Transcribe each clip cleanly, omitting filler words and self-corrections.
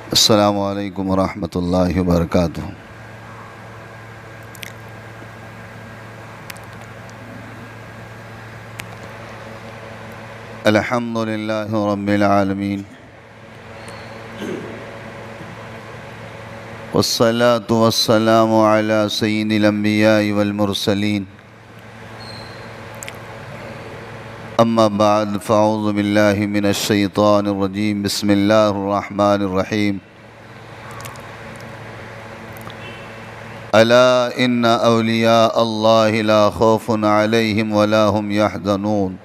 السلام علیکم ورحمۃ اللہ وبرکاتہ۔ الحمد للہ رب العالمین، والصلاة والسلام علی سید الانبیاء والمرسلین، اما بعد فاعوذ باللہ من الشیطان الرجیم، بسم اللہ الرحمن الرحیم۔ الا ان اولیاء اللہ لا خوف علیہم ولا هم یحزنون۔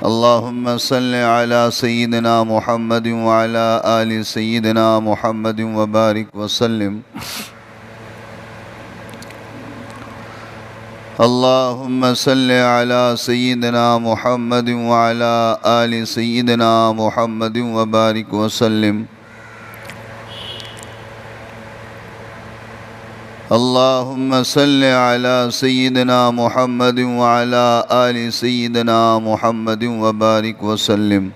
اللہم صل علی سیدنا محمد وعلی آل سیدنا محمد وبارک وسلم۔ اللہم صل علی سیدنا محمد وعلی آل سیدنا محمد وبارک وسلم۔ اللہم صل علی سیدنا محمد وعلی آل سیدنا محمد وبارک وسلم۔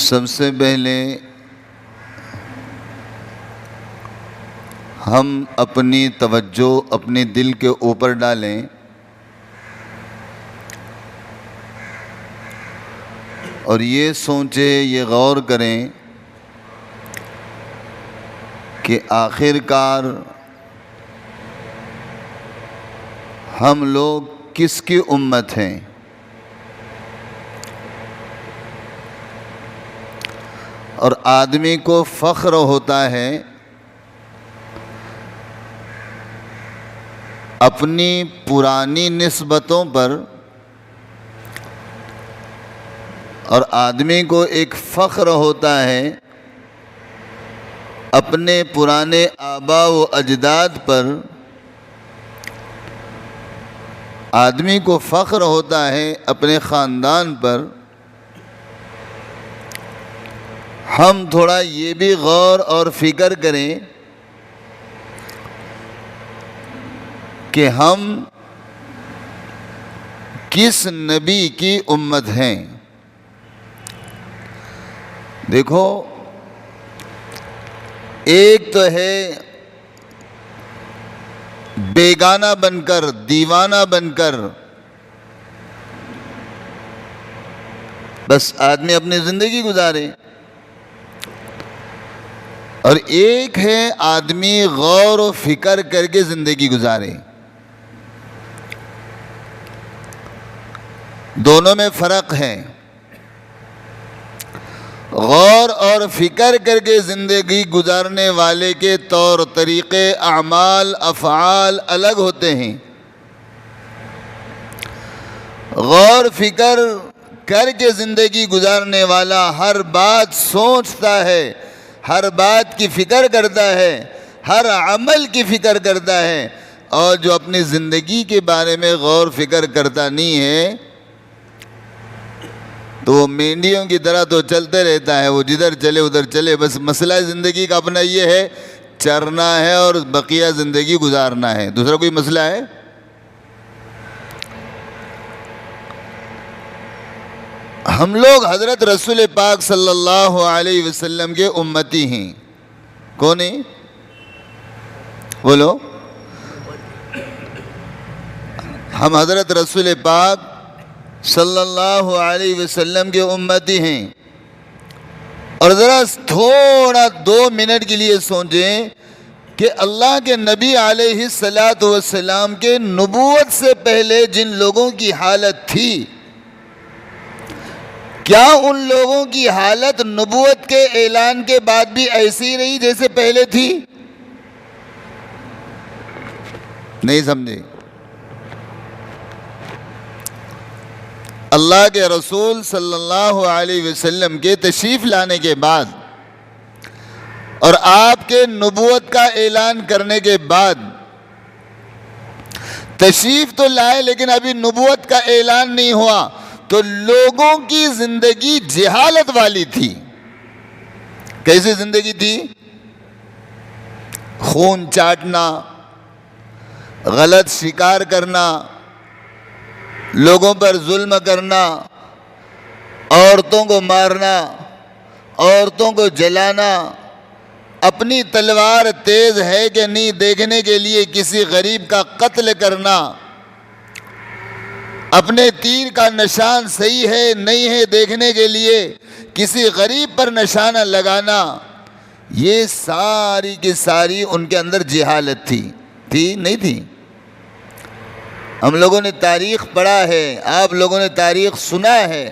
سب سے پہلے ہم اپنی توجہ اپنے دل کے اوپر ڈالیں اور یہ سوچیں، یہ غور کریں کہ آخر کار ہم لوگ کس کی امت ہیں؟ اور آدمی کو فخر ہوتا ہے اپنی پرانی نسبتوں پر، اور آدمی کو ایک فخر ہوتا ہے اپنے پرانے آباء و اجداد پر، آدمی کو فخر ہوتا ہے اپنے خاندان پر۔ ہم تھوڑا یہ بھی غور اور فکر کریں کہ ہم کس نبی کی امت ہیں۔ دیکھو، ایک تو ہے بیگانہ بن کر، دیوانہ بن کر بس آدمی اپنی زندگی گزارے، اور ایک ہے آدمی غور و فکر کر کے زندگی گزارے۔ دونوں میں فرق ہے۔ غور اور فکر کر کے زندگی گزارنے والے کے طور طریقے، اعمال، افعال الگ ہوتے ہیں۔ غور فکر کر کے زندگی گزارنے والا ہر بات سوچتا ہے، ہر بات کی فکر کرتا ہے، ہر عمل کی فکر کرتا ہے، اور جو اپنی زندگی کے بارے میں غور فکر کرتا نہیں ہے تو وہ مینڈیوں کی طرح تو چلتے رہتا ہے، وہ جدھر چلے ادھر چلے۔ بس مسئلہ زندگی کا اپنا یہ ہے، چرنا ہے اور بقیہ زندگی گزارنا ہے، دوسرا کوئی مسئلہ ہے؟ ہم لوگ حضرت رسول پاک صلی اللہ علیہ وسلم کے امتی ہیں۔ کون ہیں؟ بولو۔ ہم حضرت رسول پاک صلی اللہ علیہ وسلم کے امتی ہیں۔ اور ذرا تھوڑا 2 منٹ کے لیے سوچیں کہ اللہ کے نبی علیہ السلام کے نبوت سے پہلے جن لوگوں کی حالت تھی، کیا ان لوگوں کی حالت نبوت کے اعلان کے بعد بھی ایسی رہی جیسے پہلے تھی؟ نہیں سمجھے؟ اللہ کے رسول صلی اللہ علیہ وسلم کے تشریف لانے کے بعد اور آپ کے نبوت کا اعلان کرنے کے بعد، تشریف تو لائے لیکن ابھی نبوت کا اعلان نہیں ہوا، تو لوگوں کی زندگی جہالت والی تھی۔ کیسی زندگی تھی؟ خون چاٹنا، غلط شکار کرنا، لوگوں پر ظلم کرنا، عورتوں کو مارنا، عورتوں کو جلانا، اپنی تلوار تیز ہے کہ نہیں دیکھنے کے لیے کسی غریب کا قتل کرنا، اپنے تیر کا نشان صحیح ہے نہیں ہے دیکھنے کے لیے کسی غریب پر نشانہ لگانا، یہ ساری کی ساری ان کے اندر جہالت تھی نہیں تھی؟ ہم لوگوں نے تاریخ پڑھا ہے، آپ لوگوں نے تاریخ سنا ہے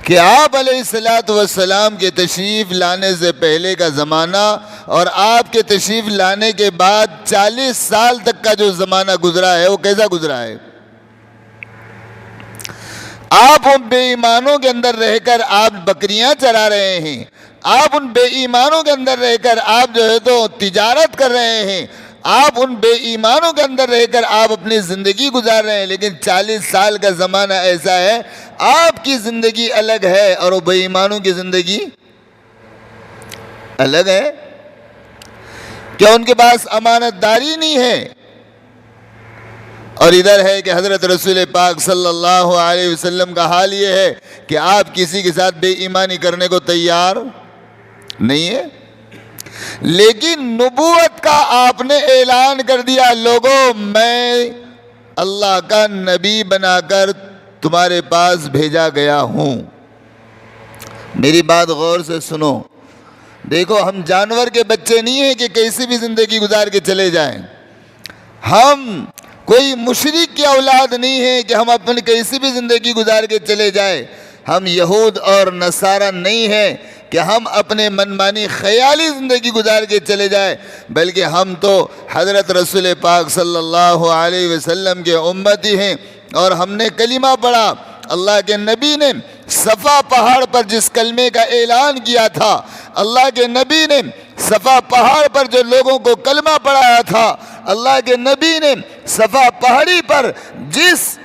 کہ آپ علیہ السلام کے تشریف لانے سے پہلے کا زمانہ اور آپ کے تشریف لانے کے بعد 40 سال تک کا جو زمانہ گزرا ہے وہ کیسا گزرا ہے؟ آپ ان بے ایمانوں کے اندر رہ کر آپ بکریاں چرا رہے ہیں، آپ ان بے ایمانوں کے اندر رہ کر آپ جو ہے تو تجارت کر رہے ہیں، آپ ان بے ایمانوں کے اندر رہ کر آپ اپنی زندگی گزار رہے ہیں، لیکن 40 سال کا زمانہ ایسا ہے آپ کی زندگی الگ ہے اور وہ بے ایمانوں کی زندگی الگ ہے۔ کیا ان کے پاس امانت داری نہیں ہے؟ اور ادھر ہے کہ حضرت رسول پاک صلی اللہ علیہ وسلم کا حال یہ ہے کہ آپ کسی کے ساتھ بے ایمانی کرنے کو تیار نہیں ہے، لیکن نبوت کا آپ نے اعلان کر دیا، لوگوں میں اللہ کا نبی بنا کر تمہارے پاس بھیجا گیا ہوں۔ میری بات غور سے سنو، دیکھو ہم جانور کے بچے نہیں ہیں کہ کیسی بھی زندگی گزار کے چلے جائیں، ہم کوئی مشرک کی اولاد نہیں ہے کہ ہم اپنی کیسی بھی زندگی گزار کے چلے جائیں، ہم یہود اور نصارہ نہیں ہیں کہ ہم اپنے منمانی خیالی زندگی گزار کے چلے جائیں، بلکہ ہم تو حضرت رسول پاک صلی اللہ علیہ وسلم کے امتی ہیں۔ اور ہم نے کلمہ پڑھا، اللہ کے نبی نے صفا پہاڑ پر جس کلمے کا اعلان کیا تھا، اللہ کے نبی نے صفا پہاڑ پر جو لوگوں کو کلمہ پڑھایا تھا، اللہ کے نبی نے صفا پہاڑی پر جس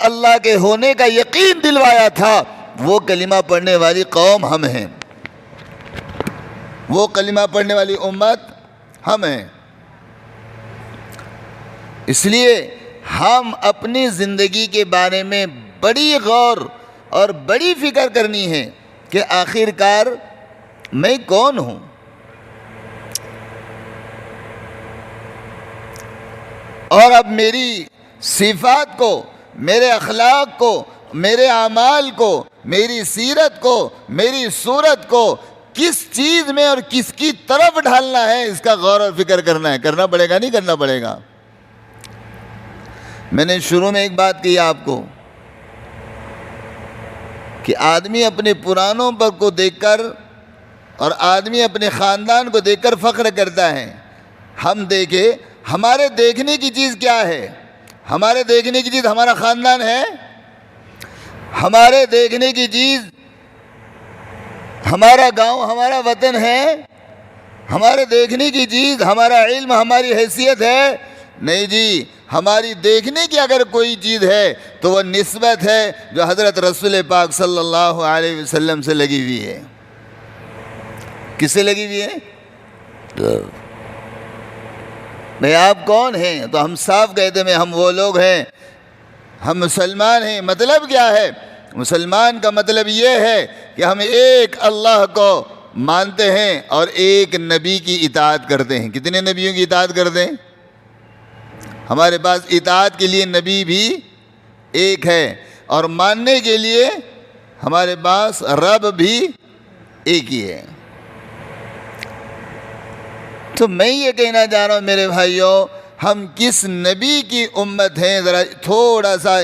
اللہ کے ہونے کا یقین دلوایا تھا، وہ کلمہ پڑھنے والی قوم ہم ہیں، وہ کلمہ پڑھنے والی امت ہم ہیں۔ اس لیے ہم اپنی زندگی کے بارے میں بڑی غور اور بڑی فکر کرنی ہے کہ آخر کار میں کون ہوں؟ اور اب میری صفات کو، میرے اخلاق کو، میرے اعمال کو، میری سیرت کو، میری صورت کو کس چیز میں اور کس کی طرف ڈھالنا ہے، اس کا غور اور فکر کرنا ہے۔ کرنا پڑے گا نہیں کرنا پڑے گا؟ میں نے شروع میں ایک بات کہی آپ کو کہ آدمی اپنے پرانوں پر کو دیکھ کر اور آدمی اپنے خاندان کو دیکھ کر فخر کرتا ہے۔ ہم دیکھیں ہمارے دیکھنے کی چیز کیا ہے؟ ہمارے دیکھنے کی چیز ہمارا خاندان ہے، ہمارے دیکھنے کی چیز ہمارا گاؤں، ہمارا وطن ہے، ہمارے دیکھنے کی چیز ہمارا علم، ہماری حیثیت ہے؟ نہیں جی، ہماری دیکھنے کی اگر کوئی چیز ہے تو وہ نسبت ہے جو حضرت رسول پاک صلی اللہ علیہ وسلم سے لگی ہوئی ہے۔ کس سے لگی ہوئی ہے؟ بھئی آپ کون ہیں؟ تو ہم صاف کہتے ہیں ہم وہ لوگ ہیں، ہم مسلمان ہیں۔ مطلب کیا ہے؟ مسلمان کا مطلب یہ ہے کہ ہم ایک اللہ کو مانتے ہیں اور ایک نبی کی اطاعت کرتے ہیں۔ کتنے نبیوں کی اطاعت کرتے ہیں؟ ہمارے پاس اطاعت کے لیے نبی بھی ایک ہے اور ماننے کے لیے ہمارے پاس رب بھی ایک ہی ہے۔ تو میں یہ کہنا چاہ رہا ہوں میرے بھائیوں، ہم کس نبی کی امت ہیں؟ ذرا تھوڑا سا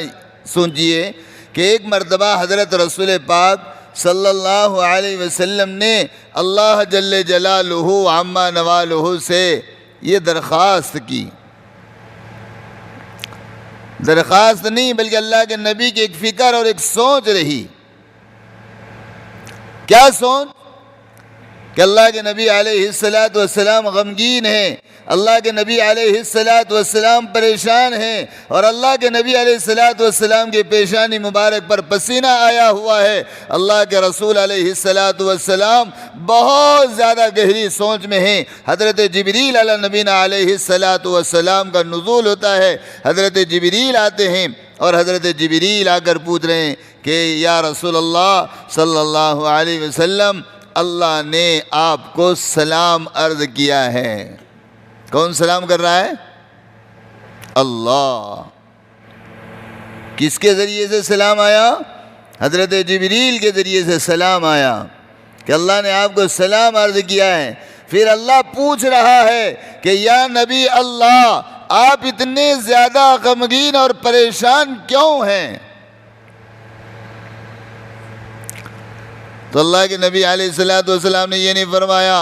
سوچئے کہ ایک مرتبہ حضرت رسول پاک صلی اللہ علیہ وسلم نے اللہ جل جلالہ عما نوالہ سے یہ درخواست کی، درخواست نہیں بلکہ اللہ کے نبی کی ایک فکر اور ایک سوچ رہی۔ کیا سوچ؟ کہ اللہ کے نبی علیہ الصلاۃ والسلام غمگین ہیں، اللہ کے نبی علیہ الصلاۃ والسلام پریشان ہیں، اور اللہ کے نبی علیہ الصلاۃ والسلام کی پیشانی مبارک پر پسینہ آیا ہوا ہے۔ اللہ کے رسول علیہ الصلاۃ والسلام بہت زیادہ گہری سوچ میں ہیں۔ حضرت جبریل علی نبینا علیہ الصلاۃ والسلام کا نزول ہوتا ہے، حضرت جبریل آتے ہیں اور حضرت جبریل آ کر پوچھ رہے ہیں کہ یا رسول اللہ صلی اللہ علیہ وسلم، اللہ نے آپ کو سلام عرض کیا ہے۔ کون سلام کر رہا ہے؟ اللہ۔ کس کے ذریعے سے سلام آیا؟ حضرت جبریل کے ذریعے سے سلام آیا کہ اللہ نے آپ کو سلام عرض کیا ہے۔ پھر اللہ پوچھ رہا ہے کہ یا نبی اللہ، آپ اتنے زیادہ غمگین اور پریشان کیوں ہیں؟ تو اللہ کے نبی علیہ الصلاۃ والسلام نے یہ نہیں فرمایا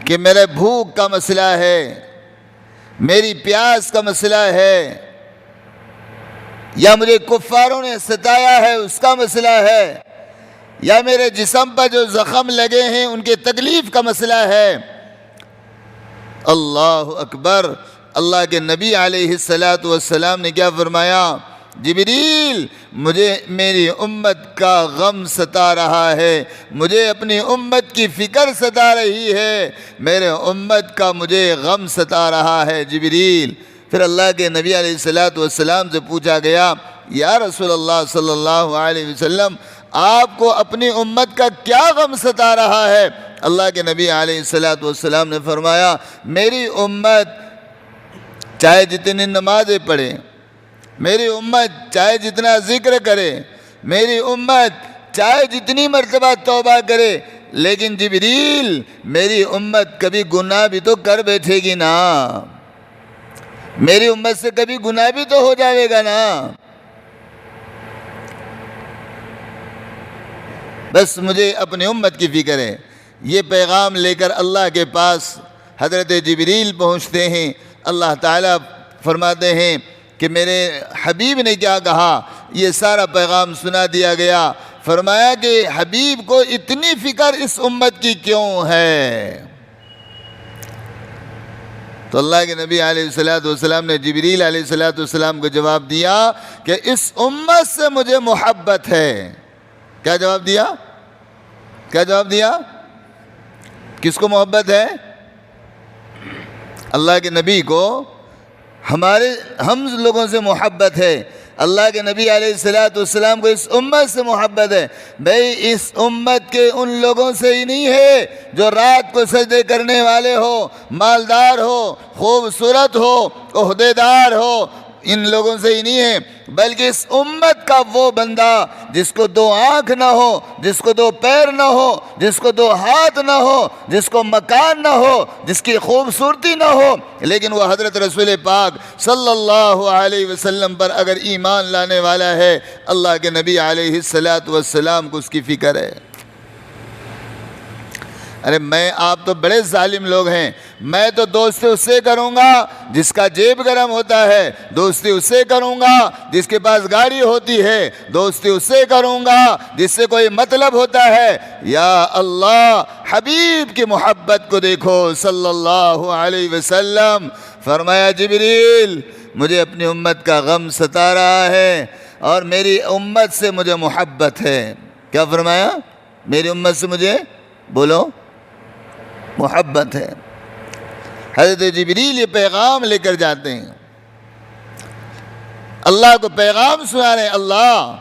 کہ میرے بھوک کا مسئلہ ہے، میری پیاس کا مسئلہ ہے، یا مجھے کفاروں نے ستایا ہے اس کا مسئلہ ہے، یا میرے جسم پر جو زخم لگے ہیں ان کے تکلیف کا مسئلہ ہے۔ اللہ اکبر۔ اللہ کے نبی علیہ الصلاۃ والسلام نے کیا فرمایا؟ جبریل، مجھے میری امت کا غم ستا رہا ہے، مجھے اپنی امت کی فکر ستا رہی ہے، میرے امت کا مجھے غم ستا رہا ہے جبریل۔ پھر اللہ کے نبی علیہ الصلاۃ والسلام سے پوچھا گیا یا رسول اللہ صلی اللہ علیہ وسلم، آپ کو اپنی امت کا کیا غم ستا رہا ہے؟ اللہ کے نبی علیہ الصلاۃ والسلام نے فرمایا، میری امت چاہے جتنی نمازیں پڑھے، میری امت چاہے جتنا ذکر کرے، میری امت چاہے جتنی مرتبہ توبہ کرے، لیکن جبریل میری امت کبھی گناہ بھی تو کر بیٹھے گی نا، میری امت سے کبھی گناہ بھی تو ہو جائے گا نا۔ بس مجھے اپنی امت کی فکر ہے۔ یہ پیغام لے کر اللہ کے پاس حضرت جبریل پہنچتے ہیں۔ اللہ تعالیٰ فرماتے ہیں کہ میرے حبیب نے کیا کہا، یہ سارا پیغام سنا دیا گیا۔ فرمایا کہ حبیب کو اتنی فکر اس امت کی کیوں ہے؟ تو اللہ کے نبی علیہ الصلاۃ والسلام نے جبریل علیہ الصلاۃ والسلام کو جواب دیا کہ اس امت سے مجھے محبت ہے۔ کیا جواب دیا؟ کیا جواب دیا؟ کس کو محبت ہے؟ اللہ کے نبی کو ہم لوگوں سے محبت ہے۔ اللہ کے نبی علیہ الصلاۃ والسلام کو اس امت سے محبت ہے۔ بھئی اس امت کے ان لوگوں سے ہی نہیں ہے جو رات کو سجدے کرنے والے ہو، مالدار ہو، خوبصورت ہو، عہدیدار ہو، ان لوگوں سے ہی نہیں ہے، بلکہ اس امت کا وہ بندہ جس کو دو آنکھ نہ ہو، جس کو دو پیر نہ ہو، جس کو دو ہاتھ نہ ہو، جس کو مکان نہ ہو، جس کی خوبصورتی نہ ہو، لیکن وہ حضرت رسول پاک صلی اللہ علیہ وسلم پر اگر ایمان لانے والا ہے، اللہ کے نبی علیہ الصلاۃ والسلام کو اس کی فکر ہے۔ ارے میں آپ تو بڑے ظالم لوگ ہیں، میں تو دوستی اس سے کروں گا جس کا جیب گرم ہوتا ہے، دوستی اس سے کروں گا جس کے پاس گاڑی ہوتی ہے، دوستی اس سے کروں گا جس سے کوئی مطلب ہوتا ہے۔ یا اللہ، حبیب کی محبت کو دیکھو صلی اللہ علیہ وسلم۔ فرمایا جبریل، مجھے اپنی امت کا غم ستا رہا ہے اور میری امت سے مجھے محبت ہے۔ کیا فرمایا؟ میری امت سے مجھے، بولو، محبت ہے۔ حضرت جبریل یہ پیغام لے کر جاتے ہیں، اللہ کو پیغام سنا رہے ہیں۔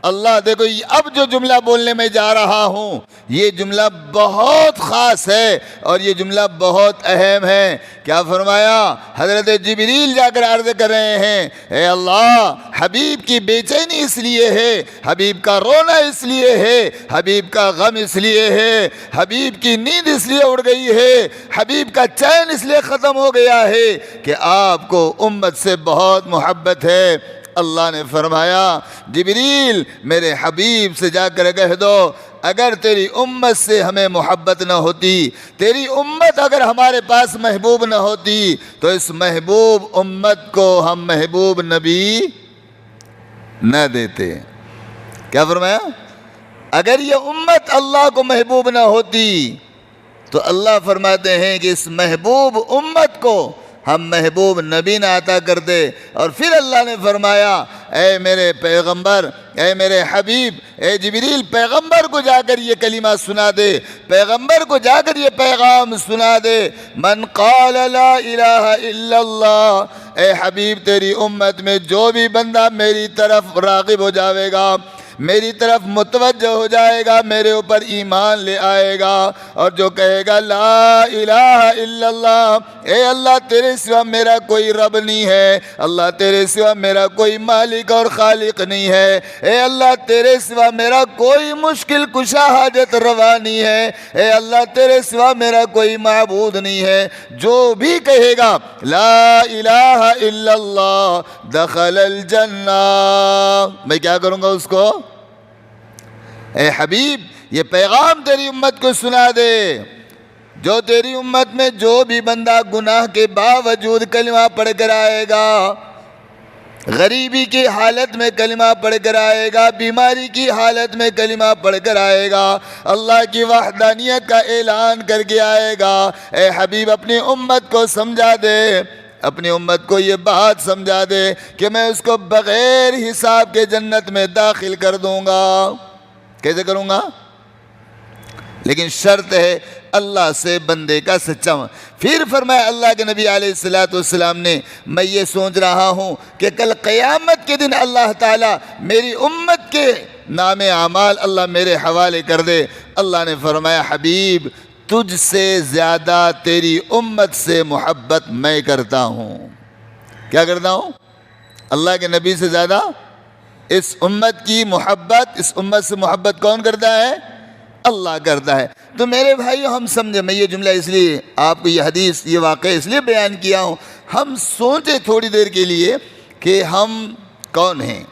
اللہ دیکھو، اب جو جملہ بولنے میں جا رہا ہوں یہ جملہ بہت خاص ہے اور یہ جملہ بہت اہم ہے۔ کیا فرمایا؟ حضرت جبریل جا کر عرض کر رہے ہیں، اے اللہ، حبیب کی بے چینی اس لیے ہے، حبیب کا رونا اس لیے ہے، حبیب کا غم اس لیے ہے، حبیب کی نیند اس لیے اڑ گئی ہے، حبیب کا چین اس لیے ختم ہو گیا ہے کہ آپ کو امت سے بہت محبت ہے۔ اللہ نے فرمایا، جبریل میرے حبیب سے جا کر کہہ دو، اگر تیری امت سے ہمیں محبت نہ ہوتی، تیری امت اگر ہمارے پاس محبوب نہ ہوتی، تو اس محبوب امت کو ہم محبوب نبی نہ دیتے۔ کیا فرمایا؟ اگر یہ امت اللہ کو محبوب نہ ہوتی تو اللہ فرماتے ہیں کہ اس محبوب امت کو ہم محبوب نبی نہ عطا کرتے. اور پھر اللہ نے فرمایا اے میرے پیغمبر، اے میرے حبیب، اے جبریل، پیغمبر کو جا کر یہ کلمہ سنا دے، پیغمبر کو جا کر یہ پیغام سنا دے. من قال لا الہ الا اللہ، اے حبیب تیری امت میں جو بھی بندہ میری طرف راغب ہو جاوے گا، میری طرف متوجہ ہو جائے گا، میرے اوپر ایمان لے آئے گا، اور جو کہے گا لا الہ الا اللہ، اے اللہ تیرے سوا میرا کوئی رب نہیں ہے، اللہ تیرے سوا میرا کوئی مالک اور خالق نہیں ہے، اے اللہ تیرے سوا میرا کوئی مشکل کشا حاجت روا نہیں ہے، اے اللہ تیرے سوا میرا کوئی معبود نہیں ہے، جو بھی کہے گا لا الہ الا اللہ دخل الجنہ، میں کیا کروں گا اس کو؟ اے حبیب یہ پیغام تیری امت کو سنا دے، جو تیری امت میں جو بھی بندہ گناہ کے باوجود کلمہ پڑھ کر آئے گا، غریبی کی حالت میں کلمہ پڑھ کر آئے گا، بیماری کی حالت میں کلمہ پڑھ کر آئے گا، اللہ کی وحدانیت کا اعلان کر کے آئے گا، اے حبیب اپنی امت کو سمجھا دے، اپنی امت کو یہ بات سمجھا دے کہ میں اس کو بغیر حساب کے جنت میں داخل کر دوں گا. کیسے کروں گا؟ لیکن شرط ہے اللہ سے بندے کا سچا ہوں. پھر فرمایا اللہ کے نبی علیہ السلام نے میں یہ سوچ رہا ہوں کہ کل قیامت کے دن اللہ تعالیٰ میری امت کے نام اعمال اللہ میرے حوالے کر دے. اللہ نے فرمایا حبیب تجھ سے زیادہ تیری امت سے محبت میں کرتا ہوں. کیا کرتا ہوں؟ اللہ کے نبی سے زیادہ اس امت کی محبت، اس امت سے محبت کون کرتا ہے؟ اللہ کرتا ہے. تو میرے بھائیو ہم سمجھے، میں یہ جملہ اس لیے آپ کو یہ حدیث یہ واقعہ اس لیے بیان کیا ہوں، ہم سوچے تھوڑی دیر کے لیے کہ ہم کون ہیں،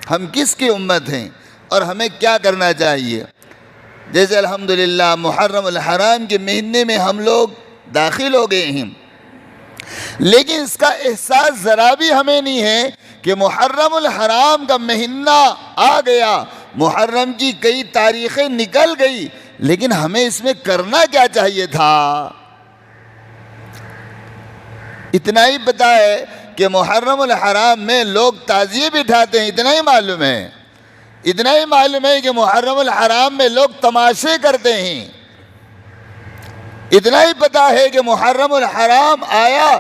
ہم کس کی امت ہیں اور ہمیں کیا کرنا چاہیے. جیسے الحمدللہ محرم الحرام کے مہینے میں ہم لوگ داخل ہو گئے ہیں، لیکن اس کا احساس ذرا بھی ہمیں نہیں ہے کہ محرم الحرام کا مہینہ آ گیا، محرم کی کئی تاریخیں نکل گئی، لیکن ہمیں اس میں کرنا کیا چاہیے تھا. اتنا ہی پتہ ہے کہ محرم الحرام میں لوگ تعزیے بٹھاتے ہیں، اتنا ہی معلوم ہے. اتنا ہی معلوم ہے کہ محرم الحرام میں لوگ تماشے کرتے ہیں. اتنا ہی پتہ ہے کہ محرم الحرام آیا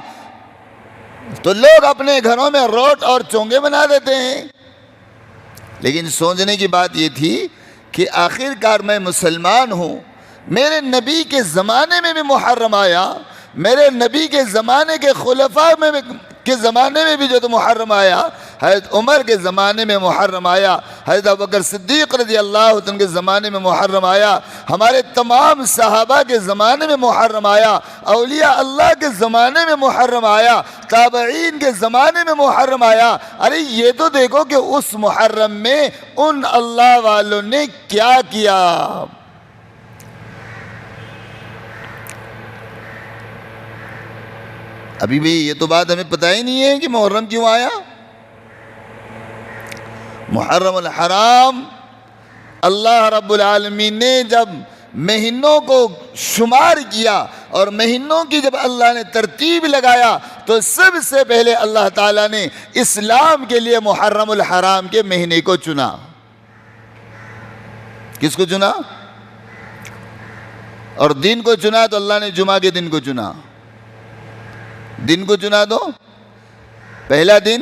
تو لوگ اپنے گھروں میں روٹ اور چونگے بنا دیتے ہیں. لیکن سوچنے کی بات یہ تھی کہ آخر کار میں مسلمان ہوں، میرے نبی کے زمانے میں بھی محرم آیا، میرے نبی کے زمانے کے خلفاء کے زمانے میں بھی جو تو محرم آیا، حضرت عمر کے زمانے میں محرم آیا، حضرت ابوبکر صدیق رضی اللہ عنہ کے زمانے میں محرم آیا، ہمارے تمام صحابہ کے زمانے میں محرم آیا، اولیاء اللہ کے زمانے میں محرم آیا، تابعین کے زمانے میں محرم آیا. ارے یہ تو دیکھو کہ اس محرم میں ان اللہ والوں نے کیا کیا. ابھی بھی یہ تو بات ہمیں پتہ ہی نہیں ہے کہ محرم کیوں آیا. محرم الحرام اللہ رب العالمین نے جب مہینوں کو شمار کیا اور مہینوں کی جب اللہ نے ترتیب لگایا تو سب سے پہلے اللہ تعالیٰ نے اسلام کے لیے محرم الحرام کے مہینے کو چنا. کس کو چنا؟ اور دن کو چنا تو اللہ نے جمعہ کے دن کو چنا. دن کو چنا دو، پہلا دن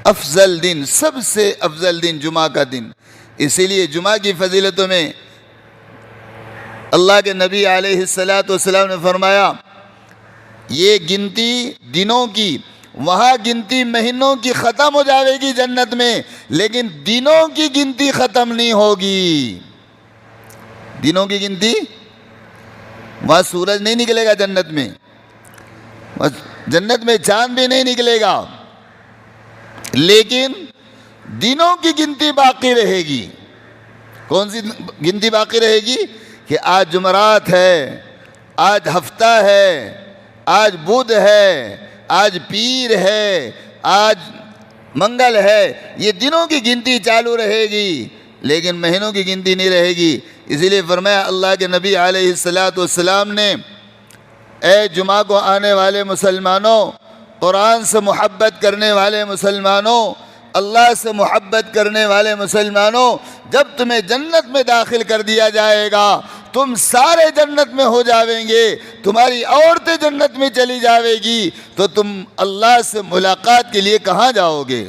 افضل دن، سب سے افضل دن جمعہ کا دن. اسی لیے جمعہ کی فضیلتوں میں اللہ کے نبی علیہ السلام نے فرمایا یہ گنتی دنوں کی وہاں گنتی مہینوں کی ختم ہو جائے گی جنت میں، لیکن دنوں کی گنتی ختم نہیں ہوگی. دنوں کی گنتی، وہاں سورج نہیں نکلے گا جنت میں، جنت میں چاند بھی نہیں نکلے گا، لیکن دنوں کی گنتی باقی رہے گی. کون سی گنتی باقی رہے گی؟ کہ آج جمعرات ہے، آج ہفتہ ہے، آج بدھ ہے، آج پیر ہے، آج منگل ہے. یہ دنوں کی گنتی چالو رہے گی. لیکن مہینوں کی گنتی نہیں رہے گی۔ اسی لیے فرمایا اللہ کے نبی علیہ السلام نے، اے جمعہ کو آنے والے مسلمانوں، قرآن سے محبت کرنے والے مسلمانوں، اللہ سے محبت کرنے والے مسلمانوں، جب تمہیں جنت میں داخل کر دیا جائے گا تم سارے جنت میں ہو جاویں گے، تمہاری عورتیں جنت میں چلی جاوے گی، تو تم اللہ سے ملاقات کے لیے کہاں جاؤ گے؟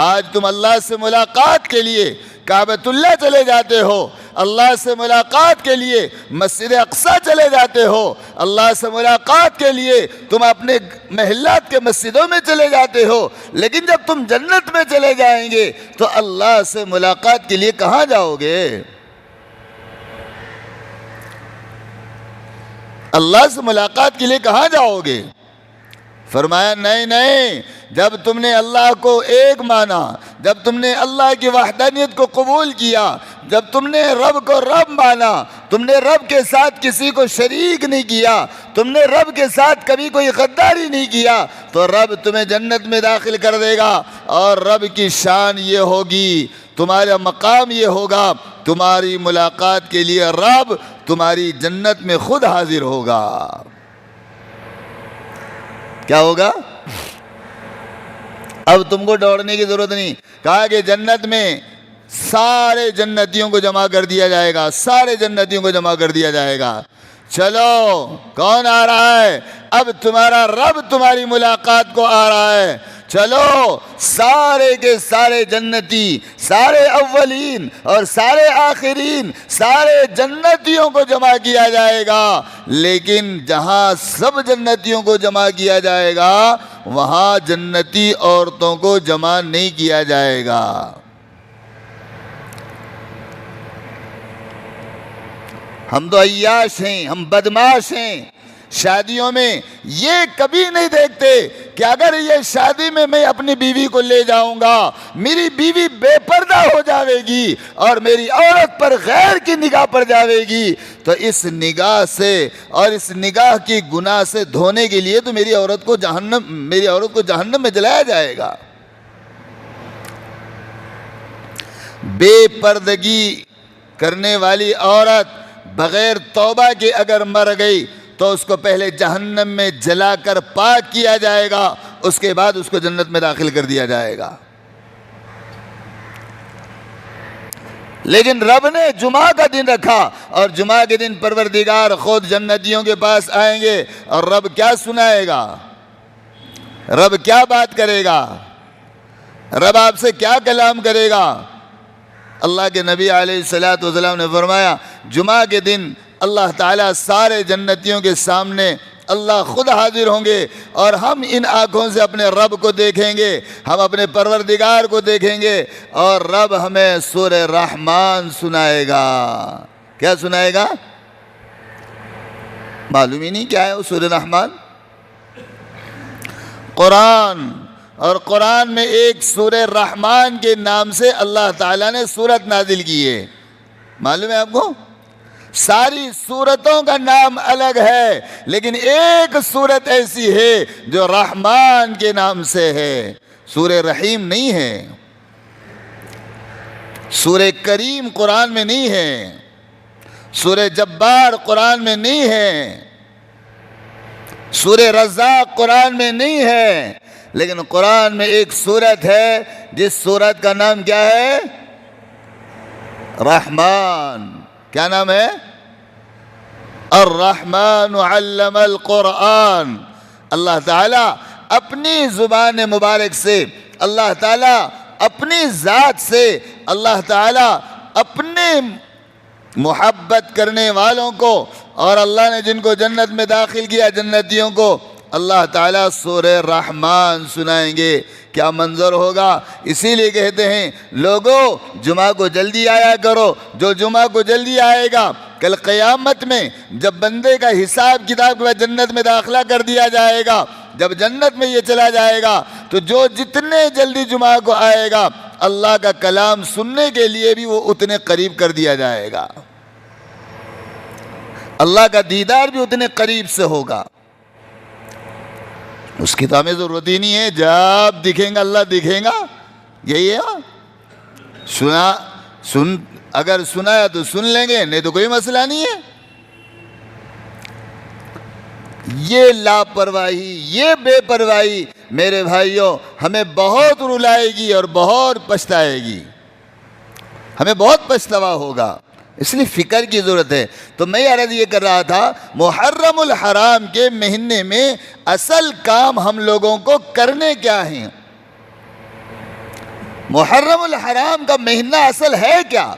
آج تم اللہ سے ملاقات کے لیے کعبۃ اللہ چلے جاتے ہو، اللہ سے ملاقات کے لیے مسجد اقصی چلے جاتے ہو، اللہ سے ملاقات کے لیے تم اپنے محلات کے مسجدوں میں چلے جاتے ہو، لیکن جب تم جنت میں چلے جائیں گے تو اللہ سے ملاقات کے لیے کہاں جاؤ گے؟ اللہ سے ملاقات کے لیے کہاں جاؤ گے؟ فرمایا نہیں، جب تم نے اللہ کو ایک مانا، جب تم نے اللہ کی وحدانیت کو قبول کیا، جب تم نے رب کو رب مانا، تم نے رب کے ساتھ کسی کو شریک نہیں کیا، تم نے رب کے ساتھ کبھی کوئی غداری نہیں کیا، تو رب تمہیں جنت میں داخل کر دے گا، اور رب کی شان یہ ہوگی، تمہارا مقام یہ ہوگا، تمہاری ملاقات کے لیے رب تمہاری جنت میں خود حاضر ہوگا۔ کیا ہوگا؟ اب تم کو دوڑنے کی ضرورت نہیں، کہا کہ جنت میں سارے جنتیوں کو جمع کر دیا جائے گا، سارے جنتیوں کو جمع کر دیا جائے گا۔ چلو کون آ رہا ہے؟ اب تمہارا رب تمہاری ملاقات کو آ رہا ہے، چلو سارے کے سارے جنتی، سارے اولین اور سارے آخرین، سارے جنتیوں کو جمع کیا جائے گا، لیکن جہاں سب جنتیوں کو جمع کیا جائے گا وہاں جنتی عورتوں کو جمع نہیں کیا جائے گا۔ ہم تو عیاش ہیں، ہم بدماش ہیں، شادیوں میں یہ کبھی نہیں دیکھتے کہ اگر یہ شادی میں اپنی بیوی کو لے جاؤں گا میری بیوی بے پردہ ہو جاوے گی اور میری عورت پر غیر کی نگاہ پڑ جاوے گی، تو اس نگاہ سے اور اس نگاہ کی گناہ سے دھونے کے لیے تو میری عورت کو جہنم میں جلایا جائے گا۔ بے پردگی کرنے والی عورت بغیر توبہ کے اگر مر گئی تو اس کو پہلے جہنم میں جلا کر پاک کیا جائے گا، اس کے بعد اس کو جنت میں داخل کر دیا جائے گا۔ لیکن رب نے جمعہ کا دن رکھا، اور جمعہ کے دن پروردگار خود جنتیوں کے پاس آئیں گے، اور رب کیا سنائے گا؟ رب کیا بات کرے گا؟ رب آپ سے کیا کلام کرے گا؟ اللہ کے نبی علیہ السلام نے فرمایا جمعہ کے دن اللہ تعالیٰ سارے جنتیوں کے سامنے اللہ خود حاضر ہوں گے، اور ہم ان آنکھوں سے اپنے رب کو دیکھیں گے، ہم اپنے پروردگار کو دیکھیں گے، اور رب ہمیں سورہ رحمان سنائے گا۔ کیا سنائے گا؟ معلوم ہی نہیں کیا ہے وہ سورہ رحمان؟ قرآن، اور قرآن میں ایک سورہ رحمان کے نام سے اللہ تعالیٰ نے سورت نازل کی ہے، معلوم ہے آپ کو؟ ساری سورتوں کا نام الگ ہے، لیکن ایک سورت ایسی ہے جو رحمان کے نام سے ہے، سورہ رحیم نہیں ہے، سورہ کریم قرآن میں نہیں ہے، سورہ جبار قرآن میں نہیں ہے، سورہ رزاق قرآن میں نہیں ہے، لیکن قرآن میں ایک سورت ہے جس سورت کا نام کیا ہے؟ رحمان۔ کیا نام ہے؟ الرحمن علم القرآن۔ اللہ تعالیٰ اپنی زبان مبارک سے، اللہ تعالیٰ اپنی ذات سے، اللہ تعالیٰ اپنے محبت کرنے والوں کو، اور اللہ نے جن کو جنت میں داخل کیا جنتیوں کو، اللہ تعالیٰ سورہ رحمان سنائیں گے۔ کیا منظر ہوگا؟ اسی لیے کہتے ہیں لوگوں جمعہ کو جلدی آیا کرو، جو جمعہ کو جلدی آئے گا کل قیامت میں جب بندے کا حساب کتاب کے بعد جنت میں داخلہ کر دیا جائے گا، جب جنت میں یہ چلا جائے گا تو جو جتنے جلدی جمعہ کو آئے گا اللہ کا کلام سننے کے لیے بھی وہ اتنے قریب کر دیا جائے گا، اللہ کا دیدار بھی اتنے قریب سے ہوگا۔ اس کی تو ہمیں ضرورت ہی نہیں ہے، جب دکھیں گا اللہ دکھیں گا، یہی ہے۔ سنا اگر سنایا تو سن لیں گے، نہیں تو کوئی مسئلہ نہیں ہے۔ یہ لاپرواہی، یہ بے پرواہی میرے بھائیوں ہمیں بہت رلائے گی اور بہت پچھتائے گی، ہمیں بہت پچھتاوا ہوگا، اس لیے فکر کی ضرورت ہے۔ تو میں عرض یہ کر رہا تھا، محرم الحرام کے مہینے میں اصل کام ہم لوگوں کو کرنے کیا ہیں؟ محرم الحرام کا مہینہ اصل ہے کیا؟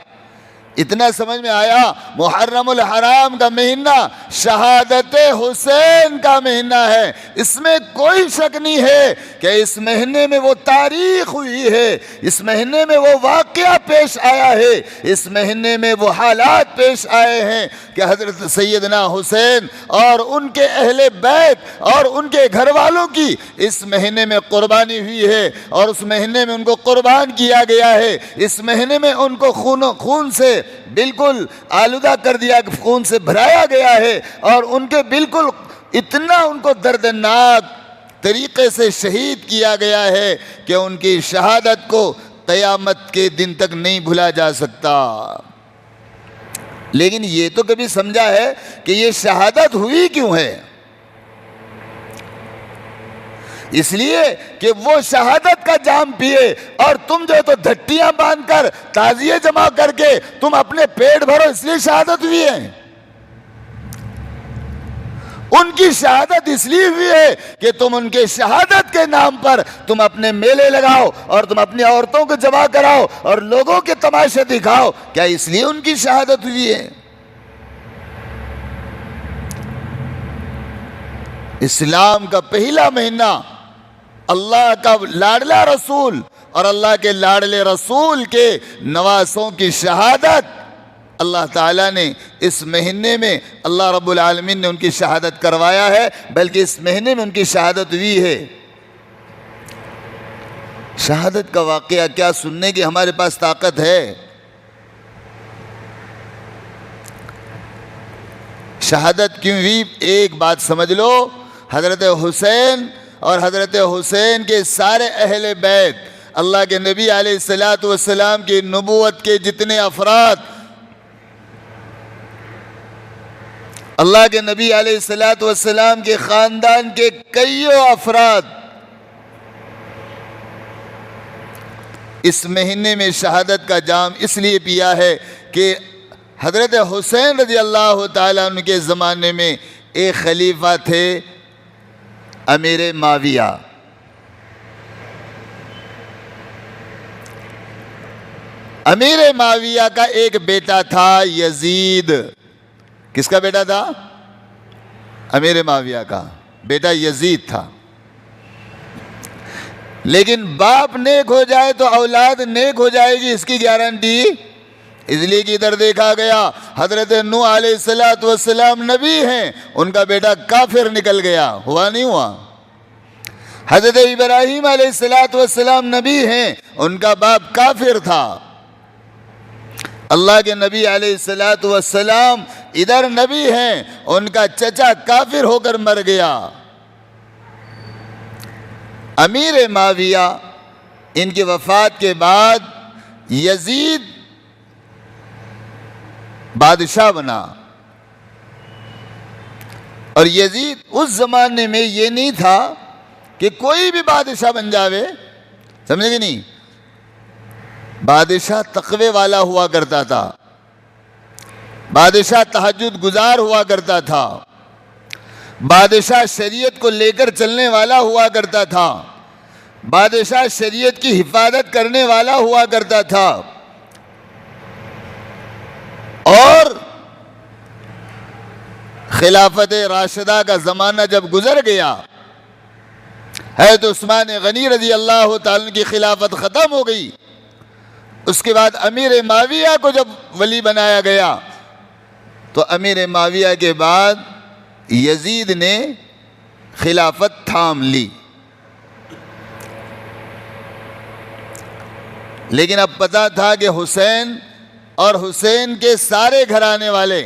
اتنا سمجھ میں آیا، محرم الحرام کا مہینہ شہادت حسین کا مہینہ ہے۔ اس میں کوئی شک نہیں ہے کہ اس مہینے میں وہ تاریخ ہوئی ہے، اس مہینے میں وہ واقعہ پیش آیا ہے، اس مہینے میں وہ حالات پیش آئے ہیں کہ حضرت سیدنا حسین اور ان کے اہل بیت اور ان کے گھر والوں کی اس مہینے میں قربانی ہوئی ہے، اور اس مہینے میں ان کو قربان کیا گیا ہے۔ اس مہینے میں ان کو خون سے بالکل آلودہ کر دیا، خون سے بھرایا گیا ہے، اور ان کے بالکل اتنا ان کو دردناک طریقے سے شہید کیا گیا ہے کہ ان کی شہادت کو قیامت کے دن تک نہیں بھولا جا سکتا۔ لیکن یہ تو کبھی سمجھا ہے کہ یہ شہادت ہوئی کیوں ہے؟ اس لیے کہ وہ شہادت کا جام پیے، اور تم جو تو دھٹیاں باندھ کر تعزیے جمع کر کے تم اپنے پیٹ بھرو، اس لیے شہادت ہوئی ہے۔ ان کی شہادت اس لیے ہوئی ہے کہ تم ان کے شہادت کے نام پر تم اپنے میلے لگاؤ اور تم اپنی عورتوں کو جمع کراؤ اور لوگوں کے تماشے دکھاؤ۔ کیا اس لیے ان کی شہادت ہوئی ہے؟ اسلام کا پہلا مہینہ اللہ کا لاڈلا رسول اور اللہ کے لاڈلے رسول کے نواسوں کی شہادت اللہ تعالیٰ نے اس مہینے میں، اللہ رب العالمین نے ان کی شہادت کروایا ہے، بلکہ اس مہینے میں ان کی شہادت ہوئی ہے۔ شہادت کا واقعہ کیا سننے کی ہمارے پاس طاقت ہے؟ شہادت کیوں ہوئی؟ ایک بات سمجھ لو، حضرت حسین اور حضرت حسین کے سارے اہل بیت، اللہ کے نبی علیہ السلام کی نبوت کے جتنے افراد، اللہ کے نبی علیہ السلام کے خاندان کے کئیوں افراد اس مہینے میں شہادت کا جام اس لیے پیا ہے کہ حضرت حسین رضی اللہ تعالیٰ عنہ کے زمانے میں ایک خلیفہ تھے امیر معاویہ۔ امیر معاویہ کا ایک بیٹا تھا یزید۔ کس کا بیٹا تھا؟ امیر معاویہ کا بیٹا یزید تھا۔ لیکن باپ نیک ہو جائے تو اولاد نیک ہو جائے گی، اس کی گارنٹی اس لیے کہ ادھر دیکھا گیا حضرت نوح علیہ السلام نبی ہیں، ان کا بیٹا کافر نکل گیا، ہوا نہیں ہوا؟ حضرت ابراہیم علیہ السلام نبی ہیں، ان کا باپ کافر تھا۔ اللہ کے نبی علیہ السلام ادھر نبی ہیں، ان کا چچا کافر ہو کر مر گیا۔ امیر معاویہ ان کی وفات کے بعد یزید بادشاہ بنا، اور یزید اس زمانے میں یہ نہیں تھا کہ کوئی بھی بادشاہ بن جاوے، سمجھے کہ نہیں؟ بادشاہ تقوی والا ہوا کرتا تھا، بادشاہ تہجد گزار ہوا کرتا تھا، بادشاہ شریعت کو لے کر چلنے والا ہوا کرتا تھا، بادشاہ شریعت کی حفاظت کرنے والا ہوا کرتا تھا۔ اور خلافت راشدہ کا زمانہ جب گزر گیا، حضرت عثمان غنی رضی اللہ تعالیٰ کی خلافت ختم ہو گئی، اس کے بعد امیر معاویہ کو جب ولی بنایا گیا، تو امیر معاویہ کے بعد یزید نے خلافت تھام لی۔ لیکن اب پتہ تھا کہ حسین اور حسین کے سارے گھرانے والے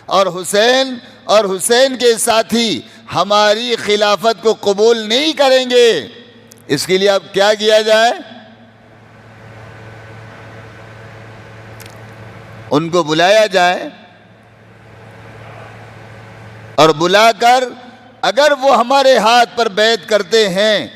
اور حسین کے ساتھی ہماری خلافت کو قبول نہیں کریں گے۔ اس کے لیے اب کیا کیا جائے؟ ان کو بلایا جائے اور بلا کر اگر وہ ہمارے ہاتھ پر بیعت کرتے ہیں،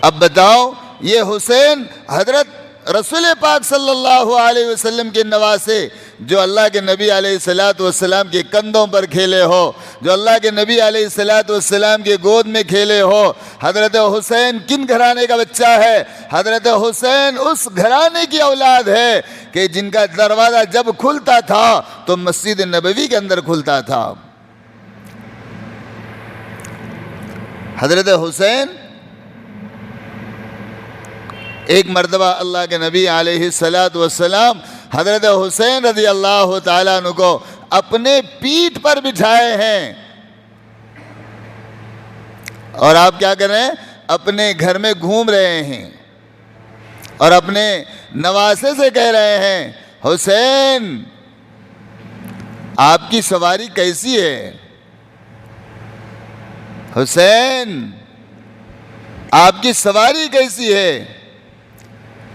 اب بتاؤ یہ حسین حضرت رسول پاک صلی اللہ علیہ وسلم کے نواسے، جو اللہ کے نبی علیہ الصلوۃ والسلام کے کندھوں پر کھیلے ہو، جو اللہ کے نبی علیہ الصلوۃ والسلام کے گود میں کھیلے ہو، حضرت حسین کن گھرانے کا بچہ ہے؟ حضرت حسین اس گھرانے کی اولاد ہے کہ جن کا دروازہ جب کھلتا تھا تو مسجد نبوی کے اندر کھلتا تھا۔ حضرت حسین ایک مرتبہ اللہ کے نبی علیہ الصلوۃ والسلام حضرت حسین رضی اللہ تعالیٰ عنہ کو اپنے پیٹھ پر بٹھائے ہیں، اور آپ کیا کر رہے ہیں؟ اپنے گھر میں گھوم رہے ہیں اور اپنے نواسے سے کہہ رہے ہیں، حسین آپ کی سواری کیسی ہے؟ حسین آپ کی سواری کیسی ہے؟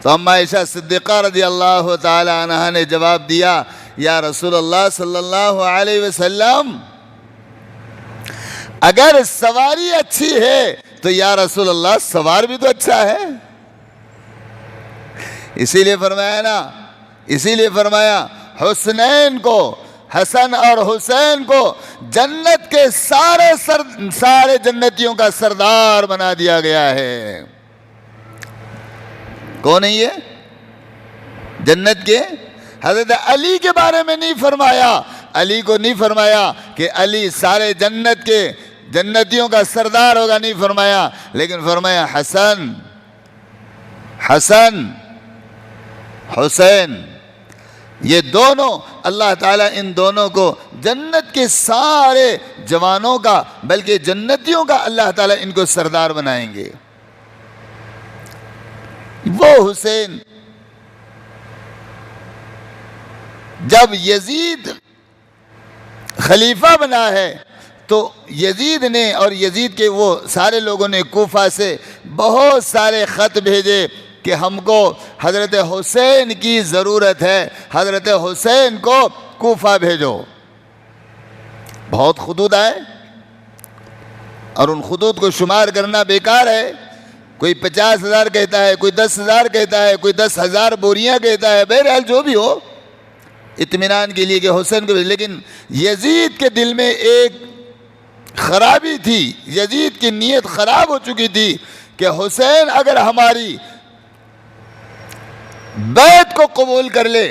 تو اما عائشہ صدیقہ رضی اللہ تعالی عنہا نے جواب دیا، یا رسول اللہ صلی اللہ علیہ وسلم اگر سواری اچھی ہے تو یا رسول اللہ سوار بھی تو اچھا ہے۔ اسی لیے فرمایا حسنین کو، حسن اور حسین کو جنت کے سارے جنتیوں کا سردار بنا دیا گیا ہے۔ کون ہے یہ؟ جنت کے حضرت علی کے بارے میں نہیں فرمایا، علی کو نہیں فرمایا کہ علی سارے جنتیوں کا سردار ہوگا، نہیں فرمایا، لیکن فرمایا حسن حسین، یہ دونوں اللہ تعالیٰ ان دونوں کو جنت کے سارے جوانوں کا بلکہ جنتیوں کا اللہ تعالیٰ ان کو سردار بنائیں گے۔ وہ حسین جب یزید خلیفہ بنا ہے تو یزید نے اور یزید کے وہ سارے لوگوں نے کوفہ سے بہت سارے خط بھیجے کہ ہم کو حضرت حسین کی ضرورت ہے، حضرت حسین کو کوفہ بھیجو۔ بہت خطوط آئے اور ان خطوط کو شمار کرنا بیکار ہے، کوئی 50,000 کہتا ہے، کوئی 10,000 کہتا ہے، کوئی 10,000 بوریاں کہتا ہے، بہرحال جو بھی ہو اطمینان کے لیے کہ حسین کو، لیکن یزید کے دل میں ایک خرابی تھی، یزید کی نیت خراب ہو چکی تھی کہ حسین اگر ہماری بیعت کو قبول کر لے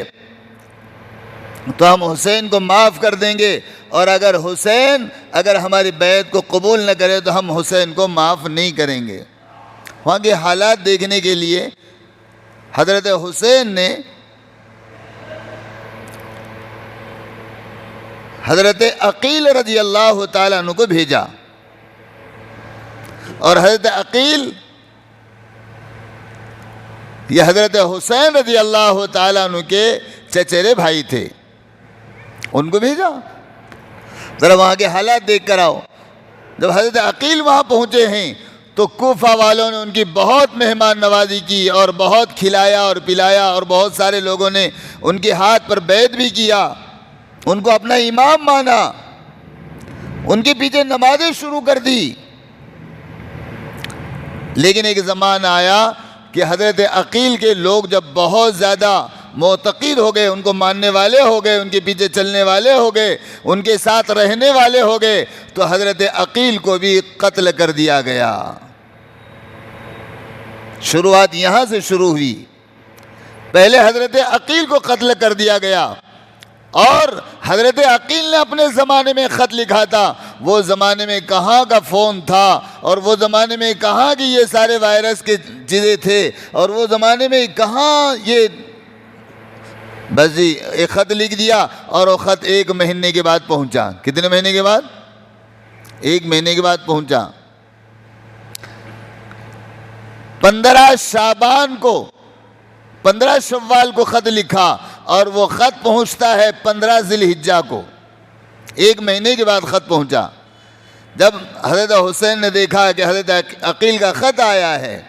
تو ہم حسین کو معاف کر دیں گے، اور اگر حسین ہماری بیعت کو قبول نہ کرے تو ہم حسین کو معاف نہیں کریں گے۔ وہاں کے حالات دیکھنے کے لیے حضرت حسین نے حضرت عقیل رضی اللہ تعالیٰ عنہ کو بھیجا، اور حضرت عقیل یہ حضرت حسین رضی اللہ تعالیٰ عنہ کے چچیرے بھائی تھے، ان کو بھیجا، ذرا وہاں کے حالات دیکھ کر آؤ۔ جب حضرت عقیل وہاں پہنچے ہیں تو کوفہ والوں نے ان کی بہت مہمان نوازی کی اور بہت کھلایا اور پلایا، اور بہت سارے لوگوں نے ان کے ہاتھ پر بیعت بھی کیا، ان کو اپنا امام مانا، ان کے پیچھے نمازیں شروع کر دی۔ لیکن ایک زمانہ آیا کہ حضرت عقیل کے لوگ جب بہت زیادہ معتقد ہو گئے، ان کو ماننے والے ہو گئے، ان کے پیچھے چلنے والے ہو گئے، ان کے ساتھ رہنے والے ہو گئے، تو حضرت عقیل کو بھی قتل کر دیا گیا۔ شروعات یہاں سے شروع ہوئی، پہلے حضرت عقیل کو قتل کر دیا گیا، اور حضرت عقیل نے اپنے زمانے میں خط لکھا تھا، وہ زمانے میں کہاں کا فون تھا، اور وہ زمانے میں کہاں کی یہ سارے وائرس کے چیزیں تھے، اور وہ زمانے میں کہاں یہ، بس جی ایک خط لکھ دیا، اور وہ خط 1 مہینے کے بعد پہنچا۔ کتنے مہینے کے بعد؟ 1 مہینے کے بعد پہنچا۔ 15 شعبان کو، 15 شوال کو خط لکھا، اور وہ خط پہنچتا ہے 15 ذی الحجہ کو، 1 مہینے کے بعد خط پہنچا۔ جب حضرت حسین نے دیکھا کہ حضرت عقیل کا خط آیا ہے،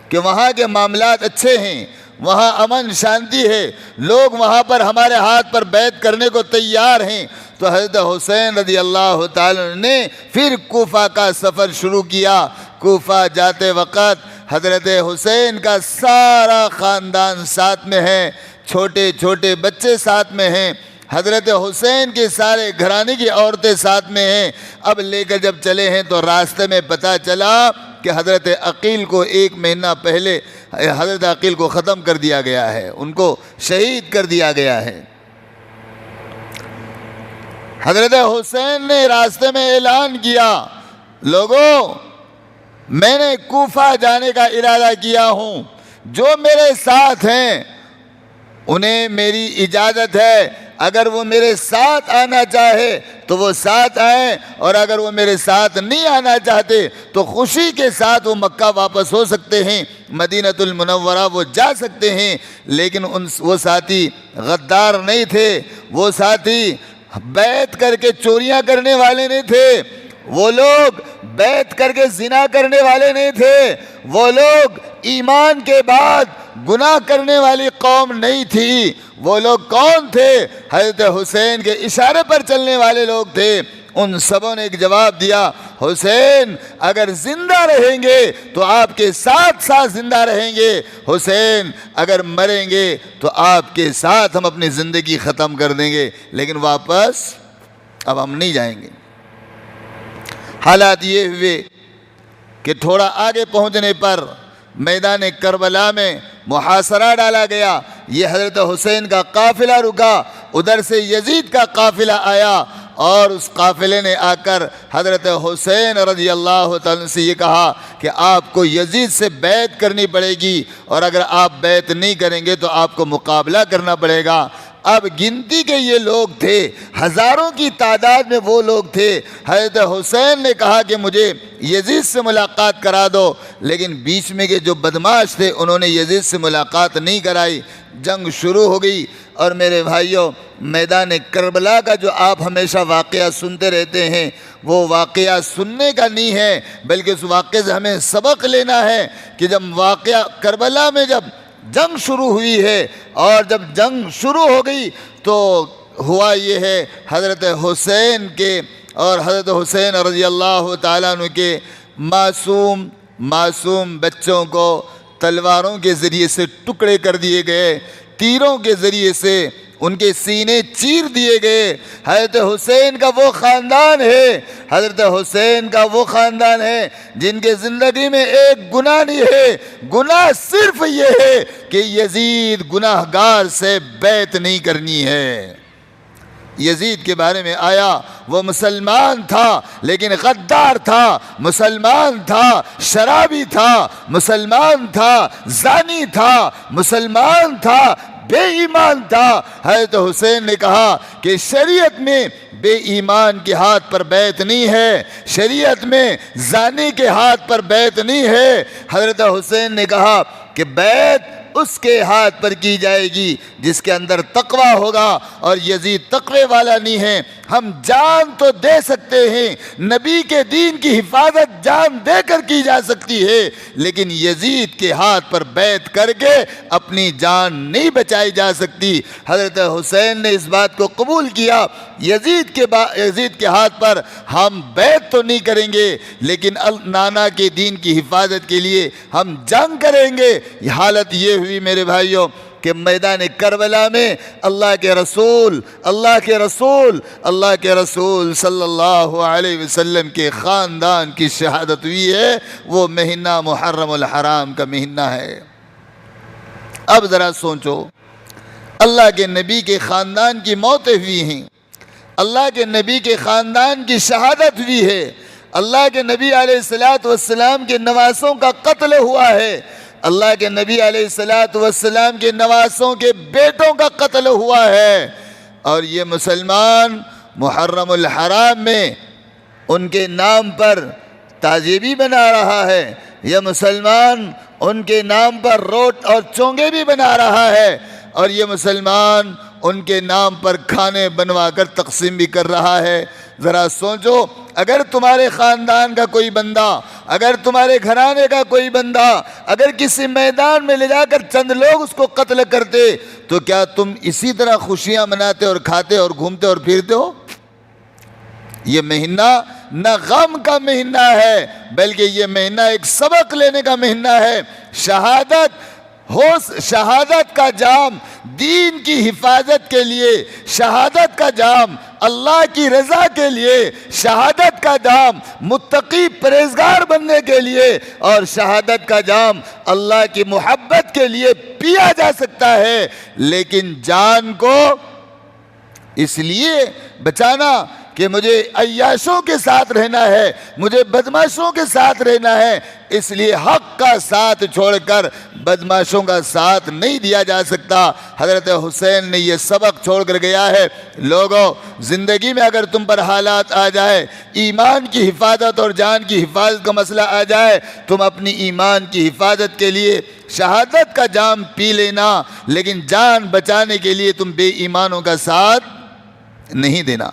کہ وہاں کے معاملات اچھے ہیں، وہاں امن شانتی ہے، لوگ وہاں پر ہمارے ہاتھ پر بیعت کرنے کو تیار ہیں۔ تو حضرت حسین رضی اللہ تعالیٰ نے پھر کوفہ کا سفر شروع کیا۔ کوفہ جاتے وقت حضرت حسین کا سارا خاندان ساتھ میں ہے، چھوٹے چھوٹے بچے ساتھ میں ہیں، حضرت حسین کے سارے گھرانے کی عورتیں ساتھ میں ہیں۔ اب لے کر جب چلے ہیں تو راستے میں پتہ چلا کہ حضرت عقیل کو 1 مہینہ پہلے حضرت عقیل کو ختم کر دیا گیا ہے، ان کو شہید کر دیا گیا ہے۔ حضرت حسین نے راستے میں اعلان کیا، لوگوں میں نے کوفہ جانے کا ارادہ کیا ہوں، جو میرے ساتھ ہیں انہیں میری اجازت ہے، اگر وہ میرے ساتھ آنا چاہے تو وہ ساتھ آئیں، اور اگر وہ میرے ساتھ نہیں آنا چاہتے تو خوشی کے ساتھ وہ مکہ واپس ہو سکتے ہیں، مدینۃ المنورہ وہ جا سکتے ہیں۔ لیکن وہ ساتھی غدار نہیں تھے، وہ ساتھی بیعت کر کے چوریاں کرنے والے نہیں تھے، وہ لوگ بیعت کر کے زنا کرنے والے نہیں تھے، وہ لوگ ایمان کے بعد گناہ کرنے والی قوم نہیں تھی۔ وہ لوگ کون تھے؟ حضرت حسین کے اشارے پر چلنے والے لوگ تھے۔ ان سبوں نے ایک جواب دیا، حسین اگر زندہ رہیں گے تو آپ کے ساتھ ساتھ زندہ رہیں گے، حسین اگر مریں گے تو آپ کے ساتھ ہم اپنی زندگی ختم کر دیں گے، لیکن واپس اب ہم نہیں جائیں گے۔ حالات یہ ہوئے کہ تھوڑا آگے پہنچنے پر میدان کربلا میں محاصرہ ڈالا گیا۔ یہ حضرت حسین کا قافلہ رکا، ادھر سے یزید کا قافلہ آیا، اور اس قافلے نے آ کر حضرت حسین رضی اللہ تعالیٰ سے یہ کہا کہ آپ کو یزید سے بیعت کرنی پڑے گی، اور اگر آپ بیعت نہیں کریں گے تو آپ کو مقابلہ کرنا پڑے گا۔ اب گنتی کے یہ لوگ تھے، ہزاروں کی تعداد میں وہ لوگ تھے۔ حضرت حسین نے کہا کہ مجھے یزید سے ملاقات کرا دو، لیکن بیچ میں کے جو بدماش تھے انہوں نے یزید سے ملاقات نہیں کرائی۔ جنگ شروع ہو گئی، اور میرے بھائیوں میدان کربلا کا جو آپ ہمیشہ واقعہ سنتے رہتے ہیں، وہ واقعہ سننے کا نہیں ہے، بلکہ اس واقعے سے ہمیں سبق لینا ہے کہ جب واقعہ کربلا میں جب جنگ شروع ہوئی ہے، اور جب جنگ شروع ہو گئی تو ہوا یہ ہے، حضرت حسین کے اور حضرت حسین رضی اللہ تعالیٰ عنہ کے معصوم بچوں کو تلواروں کے ذریعے سے ٹکڑے کر دیے گئے، تیروں کے ذریعے سے ان کے سینے چیر دیے گئے۔ حضرت حسین کا وہ خاندان ہے، حضرت حسین کا وہ خاندان ہے جن کے زندگی میں ایک گناہ نہیں ہے، گناہ صرف یہ ہے کہ یزید گناہ گار سے بیعت نہیں کرنی ہے۔ یزید کے بارے میں آیا، وہ مسلمان تھا لیکن غدار تھا، مسلمان تھا شرابی تھا، مسلمان تھا زانی تھا، مسلمان تھا بے ایمان تھا۔ حضرت حسین نے کہا کہ شریعت میں بے ایمان کے ہاتھ پر بیعت نہیں ہے، شریعت میں زانی کے ہاتھ پر بیعت نہیں ہے۔ حضرت حسین نے کہا کہ بیعت اس کے ہاتھ پر کی جائے گی جس کے اندر تقوی ہوگا، اور یزید تقوی والا نہیں ہے۔ ہم جان تو دے سکتے ہیں، نبی کے دین کی حفاظت جان دے کر کی جا سکتی ہے، لیکن یزید کے ہاتھ پر بیعت کر کے اپنی جان نہیں بچائی جا سکتی۔ حضرت حسین نے اس بات کو قبول کیا، یزید کے ہاتھ پر ہم بیعت تو نہیں کریں گے، لیکن نانا کے دین کی حفاظت کے لیے ہم جنگ کریں گے۔ یہ حالت یہ ہوئی میرے بھائیوں کہ میدان کربلا میں اللہ کے رسول صلی اللہ علیہ وسلم کے خاندان کی شہادت ہوئی ہے۔ وہ مہینہ محرم الحرام کا مہینہ ہے۔ اب ذرا سوچو، اللہ کے نبی کے خاندان کی موتیں ہوئی ہیں، اللہ کے نبی کے خاندان کی شہادت ہوئی ہے، اللہ کے نبی علیہ السلام کے نواسوں کا قتل ہوا ہے، اللہ کے نبی علیہ السلام کے نواسوں کے بیٹوں کا قتل ہوا ہے، اور یہ مسلمان محرم الحرام میں ان کے نام پر تعزیے بنا رہا ہے، یہ مسلمان ان کے نام پر روٹ اور چونگے بھی بنا رہا ہے، اور یہ مسلمان ان کے نام پر کھانے بنوا کر تقسیم بھی کر رہا ہے۔ ذرا سوچو، اگر تمہارے خاندان کا کوئی بندہ، اگر تمہارے گھرانے کا کوئی بندہ اگر کسی میدان میں لے جا کر چند لوگ اس کو قتل کرتے تو کیا تم اسی طرح خوشیاں مناتے اور کھاتے اور گھومتے اور پھرتے ہو؟ یہ مہینہ نہ غم کا مہینہ ہے بلکہ یہ مہینہ ایک سبق لینے کا مہینہ ہے۔ شہادت کا جام دین کی حفاظت کے لیے، شہادت کا جام اللہ کی رضا کے لیے، شہادت کا جام متقی پرہیزگار بننے کے لیے، اور شہادت کا جام اللہ کی محبت کے لیے پیا جا سکتا ہے، لیکن جان کو اس لیے بچانا کہ مجھے عیاشوں کے ساتھ رہنا ہے، مجھے بدماشوں کے ساتھ رہنا ہے، اس لیے حق کا ساتھ چھوڑ کر بدماشوں کا ساتھ نہیں دیا جا سکتا۔ حضرت حسین نے یہ سبق چھوڑ کر گیا ہے، لوگوں زندگی میں اگر تم پر حالات آ جائے، ایمان کی حفاظت اور جان کی حفاظت کا مسئلہ آ جائے، تم اپنی ایمان کی حفاظت کے لیے شہادت کا جام پی لینا، لیکن جان بچانے کے لیے تم بے ایمانوں کا ساتھ نہیں دینا۔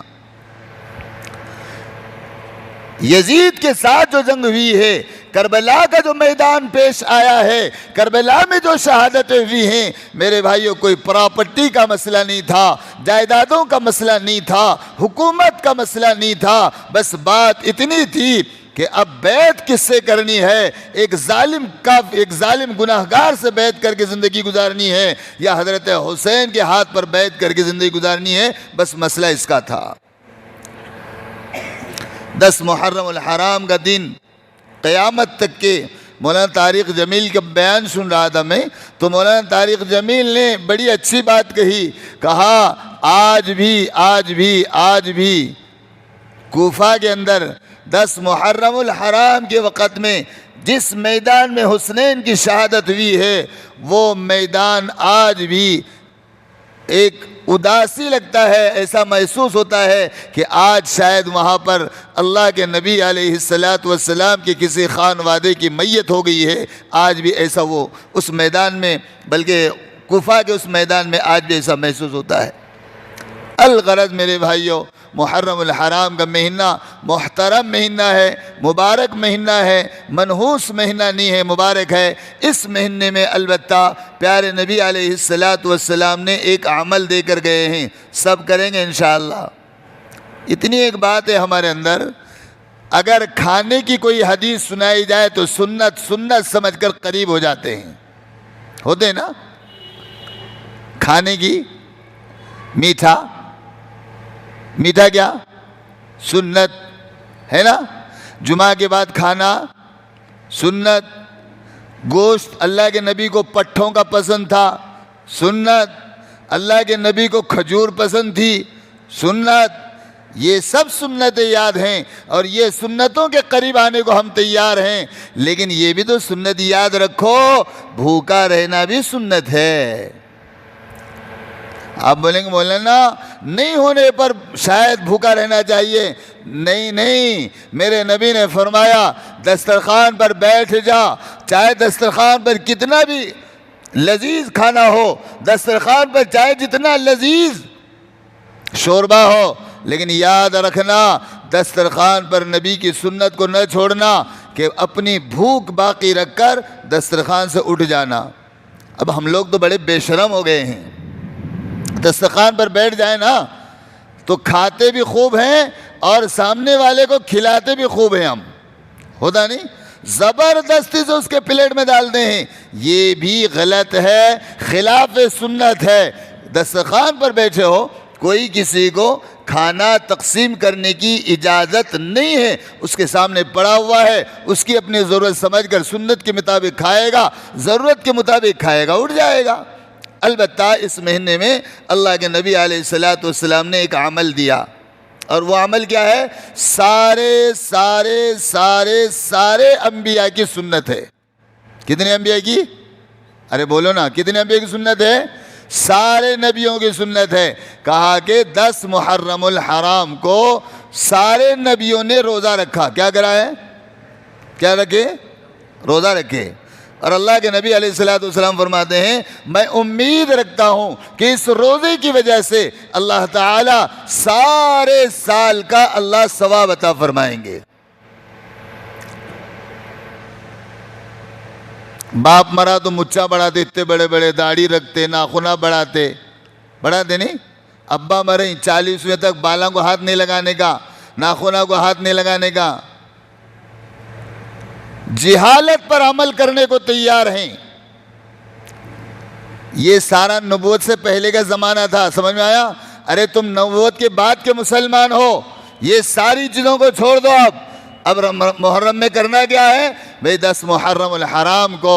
یزید کے ساتھ جو جنگ ہوئی ہے، کربلا کا جو میدان پیش آیا ہے، کربلا میں جو شہادتیں ہوئی ہیں، میرے بھائیوں کوئی پراپرٹی کا مسئلہ نہیں تھا، جائیدادوں کا مسئلہ نہیں تھا، حکومت کا مسئلہ نہیں تھا، بس بات اتنی تھی کہ اب بیعت کس سے کرنی ہے، ایک ظالم گناہگار سے بیعت کر کے زندگی گزارنی ہے یا حضرت حسین کے ہاتھ پر بیعت کر کے زندگی گزارنی ہے، بس مسئلہ اس کا تھا۔ 10 محرم الحرام کا دن قیامت تک کے مولانا طارق جمیل کا بیان سن رہا تھا میں، تو مولانا طارق جمیل نے بڑی اچھی بات کہا آج بھی کوفہ کے اندر 10 محرم الحرام کے وقت میں جس میدان میں حسنین کی شہادت ہوئی ہے، وہ میدان آج بھی ایک اداسی لگتا ہے، ایسا محسوس ہوتا ہے کہ آج شاید وہاں پر اللہ کے نبی علیہ السلام کی کسی خانوادے کی میت ہو گئی ہے، آج بھی ایسا وہ اس میدان میں، بلکہ کوفہ کے اس میدان میں آج بھی ایسا محسوس ہوتا ہے۔ الغرض میرے بھائیوں، محرم الحرام کا مہینہ محترم مہینہ ہے، مبارک مہینہ ہے، منحوس مہینہ نہیں ہے، مبارک ہے۔ اس مہینے میں البتہ پیارے نبی علیہ السلام نے ایک عمل دے کر گئے ہیں، سب کریں گے انشاءاللہ۔ اتنی ایک بات ہے ہمارے اندر، اگر کھانے کی کوئی حدیث سنائی جائے تو سنت سمجھ کر قریب ہو جاتے ہیں، ہوتے ہیں نا؟ کھانے کی میٹھا کیا سنت ہے نا؟ جمعہ کے بعد کھانا سنت، گوشت اللہ کے نبی کو پٹھوں کا پسند تھا سنت، اللہ کے نبی کو کھجور پسند تھی سنت، یہ سب سنتیں یاد ہیں اور یہ سنتوں کے قریب آنے کو ہم تیار ہیں، لیکن یہ بھی تو سنت یاد رکھو، بھوکا رہنا بھی سنت ہے۔ آپ بولیں گے مولانا نہیں ہونے پر شاید بھوکا رہنا چاہیے، نہیں، میرے نبی نے فرمایا دسترخوان پر بیٹھ جا، چاہے دسترخوان پر کتنا بھی لذیذ کھانا ہو، دسترخوان پر چاہے جتنا لذیذ شوربہ ہو، لیکن یاد رکھنا دسترخوان پر نبی کی سنت کو نہ چھوڑنا کہ اپنی بھوک باقی رکھ کر دسترخوان سے اٹھ جانا۔ اب ہم لوگ تو بڑے بے شرم ہو گئے ہیں، دسترخوان پر بیٹھ جائیں نا تو کھاتے بھی خوب ہیں اور سامنے والے کو کھلاتے بھی خوب ہیں، ہم ہوتا نہیں، زبردستی سے اس کے پلیٹ میں ڈالتے ہیں، یہ بھی غلط ہے، خلاف سنت ہے۔ دسترخوان پر بیٹھے ہو، کوئی کسی کو کھانا تقسیم کرنے کی اجازت نہیں ہے، اس کے سامنے پڑا ہوا ہے، اس کی اپنی ضرورت سمجھ کر سنت کے مطابق کھائے گا، ضرورت کے مطابق کھائے گا، اٹھ جائے گا۔ البتہ اس مہینے میں اللہ کے نبی علیہ السلام نے ایک عمل دیا، اور وہ عمل کیا ہے؟ سارے انبیاء کی سنت ہے۔ کتنے انبیاء کی؟ ارے بولو نا، کتنے انبیاء کی سنت ہے؟ سارے نبیوں کی سنت ہے۔ کہا کہ 10 محرم الحرام کو سارے نبیوں نے روزہ رکھا۔ کیا کرا ہے؟ کیا رکھے؟ روزہ رکھے۔ اور اللہ کے نبی علیہ الصلوۃ والسلام فرماتے ہیں میں امید رکھتا ہوں کہ اس روزے کی وجہ سے اللہ تعالی سارے سال کا اللہ ثواب عطا فرمائیں گے۔ باپ مرا تو مچھا بڑھاتے، اتنے بڑے بڑے داڑھی رکھتے، ناخنا بڑھاتے نہیں۔ ابا مرے 40ویں تک بالاں کو ہاتھ نہیں لگانے کا، ناخنا کو ہاتھ نہیں لگانے کا، جہالت پر عمل کرنے کو تیار ہیں۔ یہ سارا نبوت سے پہلے کا زمانہ تھا، سمجھ میں آیا؟ ارے تم نبوت کے بعد کے مسلمان ہو، یہ ساری چیزوں کو چھوڑ دو۔ اب محرم میں کرنا کیا ہے بھئی؟ 10 محرم الحرام کو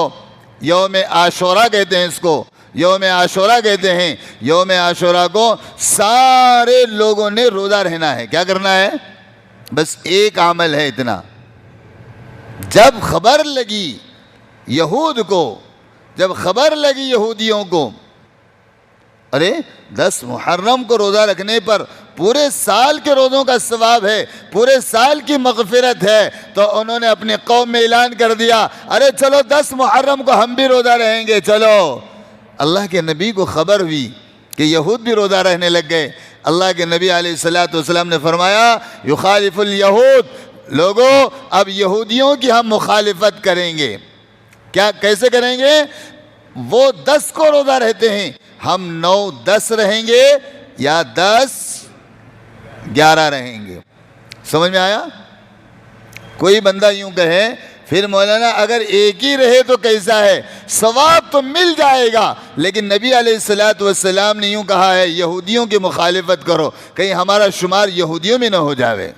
یوم عاشورہ کہتے ہیں، اس کو یوم عاشورہ کہتے ہیں۔ یوم عاشورہ کو سارے لوگوں نے روزہ رہنا ہے۔ کیا کرنا ہے؟ بس ایک عمل ہے اتنا۔ جب خبر لگی یہود کو، جب خبر لگی یہودیوں کو ارے 10 محرم کو روزہ رکھنے پر پورے سال کے روزوں کا ثواب ہے، پورے سال کی مغفرت ہے، تو انہوں نے اپنی قوم میں اعلان کر دیا ارے چلو 10 محرم کو ہم بھی روزہ رہیں گے، چلو۔ اللہ کے نبی کو خبر ہوئی کہ یہود بھی روزہ رہنے لگ گئے۔ اللہ کے نبی علیہ الصلوۃ والسلام نے فرمایا یخالف الیہود، لوگوں اب یہودیوں کی ہم مخالفت کریں گے۔ کیا کیسے کریں گے؟ وہ 10 کو روزہ رہتے ہیں، ہم 9 10 رہیں گے یا 10 11 رہیں گے۔ سمجھ میں آیا؟ کوئی بندہ یوں کہے پھر مولانا اگر ایک ہی رہے تو کیسا ہے؟ ثواب تو مل جائے گا، لیکن نبی علیہ الصلوۃ والسلام نے یوں کہا ہے یہودیوں کی مخالفت کرو، کہیں ہمارا شمار یہودیوں میں نہ ہو جاوے۔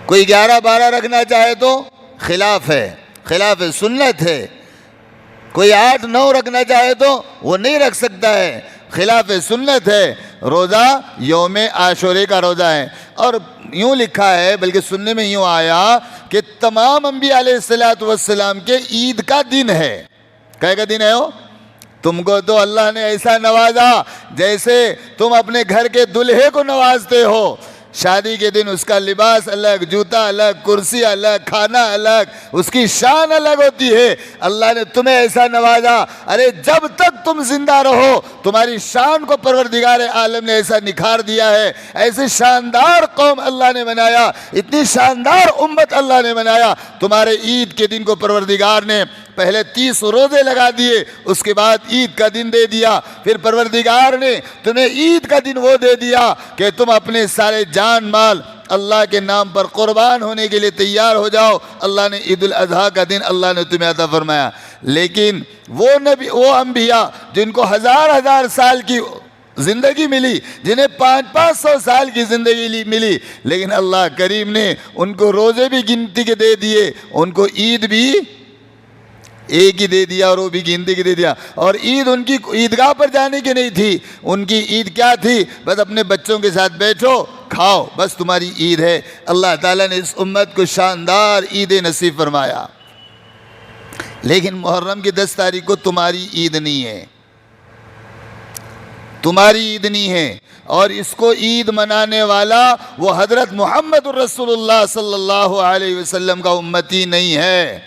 کوئی 11 12 رکھنا چاہے تو خلاف ہے، خلاف سنت ہے۔ کوئی 8 9 رکھنا چاہے تو وہ نہیں رکھ سکتا ہے، خلاف سنت ہے۔ روزہ یوم عاشورے کا روزہ ہے، اور یوں لکھا ہے بلکہ سننے میں یوں آیا کہ تمام انبیاء علیہ الصلوۃ والسلام کے عید کا دن ہے۔ کیا کا دن ہے وہ؟ تم کو تو اللہ نے ایسا نوازا جیسے تم اپنے گھر کے دلہے کو نوازتے ہو۔ شادی کے دن اس کا لباس الگ، جوتا الگ، کرسی الگ، کھانا الگ، اس کی شان الگ ہوتی ہے۔ اللہ نے تمہیں ایسا نوازا، ارے جب تک تم زندہ رہو تمہاری شان کو پروردگار عالم نے ایسا نکھار دیا ہے۔ ایسی شاندار قوم اللہ نے بنایا، اتنی شاندار امت اللہ نے بنایا۔ تمہارے عید کے دن کو پروردگار نے پہلے 30 روزے لگا دیے، اس کے بعد عید کا دن دے دیا، پھر پروردگار نے تمہیں عید کا دن وہ دے دیا کہ تم اپنے سارے جان مال اللہ کے نام پر قربان ہونے کے لیے تیار ہو جاؤ۔ اللہ نے عید الاضحیٰ کا دن اللہ نے تمہیں عطا فرمایا۔ لیکن وہ انبیاء جن کو 1000 سال کی زندگی ملی، جنہیں 500 سال کی زندگی ملی، لیکن اللہ کریم نے ان کو روزے بھی گنتی کے دے دیے، ان کو عید بھی ایک ہی دے دیا اور وہ بھی گنتی کے دے دیا۔ اور عید ان کی عیدگاہ پر جانے کی نہیں تھی، ان کی عید کیا تھی؟ بس اپنے بچوں کے ساتھ بیٹھو کھاؤ، بس تمہاری عید ہے۔ اللہ تعالیٰ نے اس امت کو شاندار عید نصیب فرمایا۔ لیکن محرم کی 10 تاریخ کو تمہاری عید نہیں ہے، تمہاری عید نہیں ہے، اور اس کو عید منانے والا وہ حضرت محمد الرسول اللہ صلی اللہ علیہ وسلم کا امتی نہیں ہے،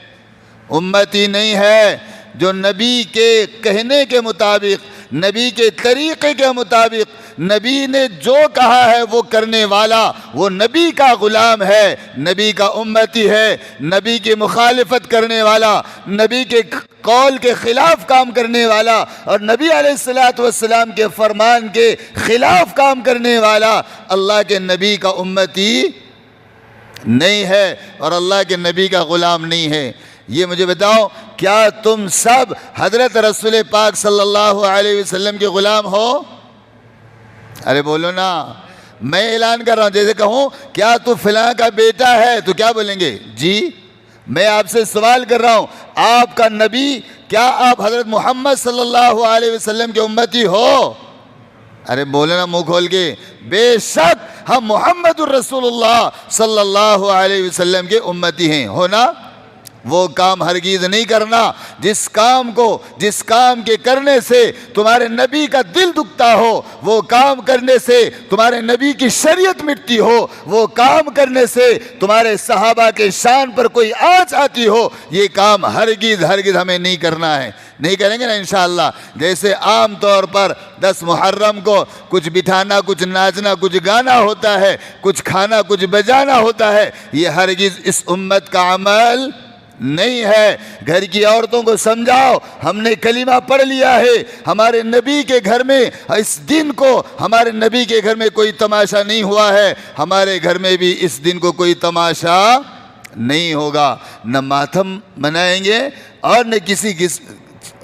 امتی نہیں ہے۔ جو نبی کے کہنے کے مطابق، نبی کے طریقے کے مطابق، نبی نے جو کہا ہے وہ کرنے والا، وہ نبی کا غلام ہے، نبی کا امتی ہے۔ نبی کی مخالفت کرنے والا، نبی کے قول کے خلاف کام کرنے والا، اور نبی علیہ الصلوۃ والسلام کے فرمان کے خلاف کام کرنے والا اللہ کے نبی کا امتی نہیں ہے، اور اللہ کے نبی کا غلام نہیں ہے۔ یہ مجھے بتاؤ، کیا تم سب حضرت رسول پاک صلی اللہ علیہ وسلم کے غلام ہو؟ ارے بولو نا، میں اعلان کر رہا ہوں۔ جیسے کہوں کیا تو فلاں کا بیٹا ہے تو کیا بولیں گے؟ جی۔ میں آپ سے سوال کر رہا ہوں، آپ کا نبی، کیا آپ حضرت محمد صلی اللہ علیہ وسلم کے امتی ہو؟ ارے بولو نا منہ کھول کے، بے شک ہم محمد الرسول اللہ صلی اللہ علیہ وسلم کے امتی ہیں، ہو نا؟ وہ کام ہرگز نہیں کرنا جس کام کے کرنے سے تمہارے نبی کا دل دکھتا ہو، وہ کام کرنے سے تمہارے نبی کی شریعت مٹتی ہو، وہ کام کرنے سے تمہارے صحابہ کے شان پر کوئی آنچ آتی ہو، یہ کام ہرگز ہمیں نہیں کرنا ہے، نہیں کریں گے نا انشاءاللہ۔ جیسے عام طور پر 10 محرم کو کچھ بٹھانا، کچھ ناچنا، کچھ گانا ہوتا ہے، کچھ کھانا، کچھ بجانا ہوتا ہے، یہ ہرگز اس امت کا عمل نہیں ہے۔ گھر کی عورتوں کو سمجھاؤ، ہم نے کلمہ پڑھ لیا ہے، ہمارے نبی کے گھر میں اس دن کو، ہمارے نبی کے گھر میں کوئی تماشا نہیں ہوا ہے، ہمارے گھر میں بھی اس دن کو کوئی تماشا نہیں ہوگا، نہ ماتم منائیں گے اور نہ کسی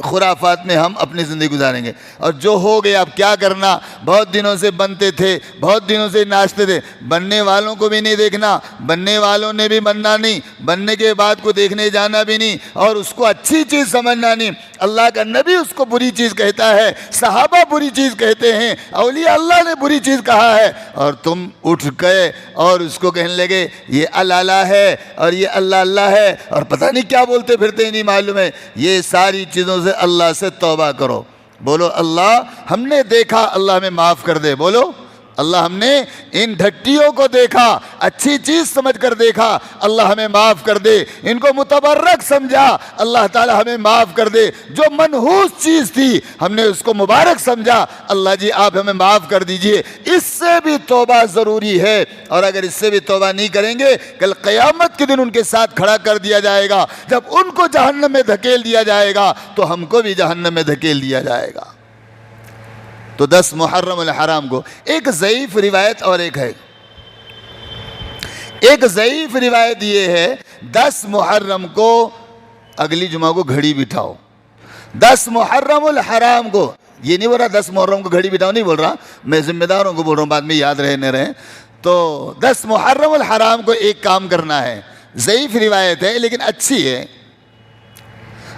خرافات میں ہم اپنی زندگی گزاریں گے۔ اور جو ہو گیا اب کیا کرنا، بہت دنوں سے بنتے تھے، بہت دنوں سے ناچتے تھے، بننے والوں کو بھی نہیں دیکھنا، بننے والوں نے بھی بننا نہیں، بننے کے بعد کو دیکھنے جانا بھی نہیں، اور اس کو اچھی چیز سمجھنا نہیں۔ اللہ کا نبی اس کو بری چیز کہتا ہے، صحابہ بری چیز کہتے ہیں، اولیاء اللہ نے بری چیز کہا ہے، اور تم اٹھ گئے اور اس کو کہنے لگے یہ اللہ ہے اور یہ اللہ ہے، اور پتہ نہیں کیا بولتے پھرتے، نہیں معلوم ہے۔ یہ ساری چیزوں سے اللہ سے توبہ کرو، بولو اللہ ہم نے دیکھا، اللہ ہمیں معاف کر دے، بولو اللہ ہم نے ان ڈھٹیوں کو دیکھا، اچھی چیز سمجھ کر دیکھا، اللہ ہمیں معاف کر دے، ان کو متبرک سمجھا، اللہ تعالی ہمیں معاف کر دے، جو منحوس چیز تھی ہم نے اس کو مبارک سمجھا، اللہ جی آپ ہمیں معاف کر دیجئے۔ اس سے بھی توبہ ضروری ہے، اور اگر اس سے بھی توبہ نہیں کریں گے، کل قیامت کے دن ان کے ساتھ کھڑا کر دیا جائے گا، جب ان کو جہنم میں دھکیل دیا جائے گا تو ہم کو بھی جہنم میں دھکیل دیا جائے گا۔ تو 10 محرم الحرام کو ایک ضعیف روایت، اور ایک ضعیف روایت یہ ہے 10 محرم کو اگلی جمعہ کو گھڑی بٹھاؤ، 10 محرم الحرام کو، یہ نہیں بول رہا 10 محرم کو گھڑی بٹھاؤ، نہیں بول رہا، میں ذمہ داروں کو بول رہا ہوں، بعد میں یاد رہے نہ رہے۔ تو 10 محرم الحرام کو ایک کام کرنا ہے، ضعیف روایت ہے لیکن اچھی ہے،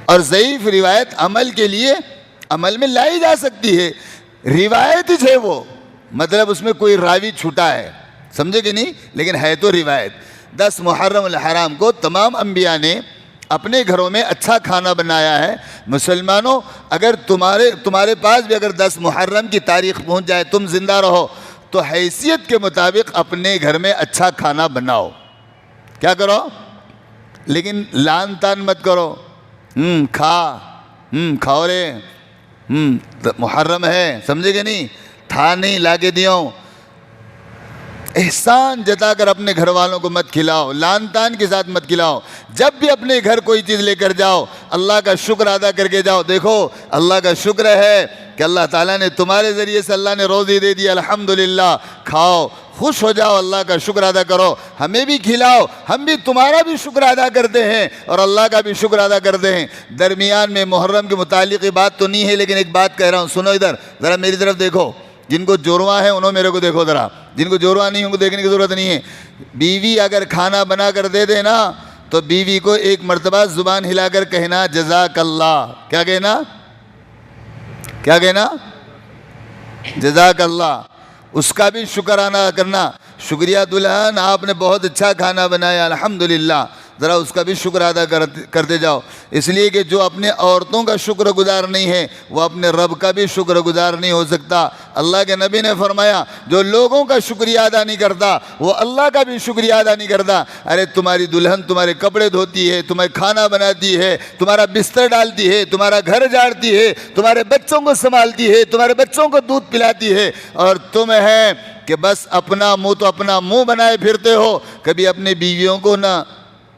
اور ضعیف روایت عمل کے لیے عمل میں لائی جا سکتی ہے، روایت ہی ہے وہ، مطلب اس میں کوئی راوی چھوٹا ہے، سمجھے کہ نہیں، لیکن ہے تو روایت۔ 10 محرم الحرام کو تمام انبیاء نے اپنے گھروں میں اچھا کھانا بنایا ہے۔ مسلمانوں اگر تمہارے پاس بھی اگر 10 محرم کی تاریخ پہنچ جائے، تم زندہ رہو، تو حیثیت کے مطابق اپنے گھر میں اچھا کھانا بناؤ، کیا کرو، لیکن لان تان مت کرو، کھاؤ رے، محرم ہے، سمجھے کہ نہیں، تھا نہیں لا کے دیوں، احسان جتا کر اپنے گھر والوں کو مت کھلاؤ، لان تان کے ساتھ مت کھلاؤ۔ جب بھی اپنے گھر کوئی چیز لے کر جاؤ، اللہ کا شکر ادا کر کے جاؤ، دیکھو اللہ کا شکر ہے کہ اللہ تعالیٰ نے تمہارے ذریعے سے اللہ نے روزی دے دی، الحمدللہ، کھاؤ، خوش ہو جاؤ، اللہ کا شکر ادا کرو، ہمیں بھی کھلاؤ، ہم بھی تمہارا بھی شکر ادا کرتے ہیں اور اللہ کا بھی شکر ادا کرتے ہیں۔ درمیان میں محرم کے متعلق یہ بات تو نہیں ہے، لیکن ایک بات کہہ رہا ہوں، سنو ادھر ذرا میری طرف دیکھو، جن کو جورواں ہیں انہوں میرے کو دیکھو ذرا، جن کو جورواں نہیں ان کو دیکھنے کی ضرورت نہیں ہے۔ بیوی اگر کھانا بنا کر دے دے نا، تو بیوی کو ایک مرتبہ زبان ہلا کر کہنا جزاک اللہ، کیا کہنا، کیا کہنا، جزاک اللہ، اس کا بھی شکرانہ کرنا، شکریہ دلہن آپ نے بہت اچھا کھانا بنایا، الحمدللہ، ذرا اس کا بھی شکر ادا کرتے جاؤ، اس لیے کہ جو اپنے عورتوں کا شکر گزار نہیں ہے وہ اپنے رب کا بھی شکر گزار نہیں ہو سکتا۔ اللہ کے نبی نے فرمایا جو لوگوں کا شکریہ ادا نہیں کرتا وہ اللہ کا بھی شکریہ ادا نہیں کرتا۔ ارے تمہاری دلہن تمہارے کپڑے دھوتی ہے، تمہیں کھانا بناتی ہے، تمہارا بستر ڈالتی ہے، تمہارا گھر جھاڑتی ہے، تمہارے بچوں کو سنبھالتی ہے، تمہارے بچوں کو دودھ پلاتی ہے، اور تم ہے کہ بس اپنا منہ تو اپنا منہ بنائے پھرتے ہو، کبھی اپنے بیویوں کو نہ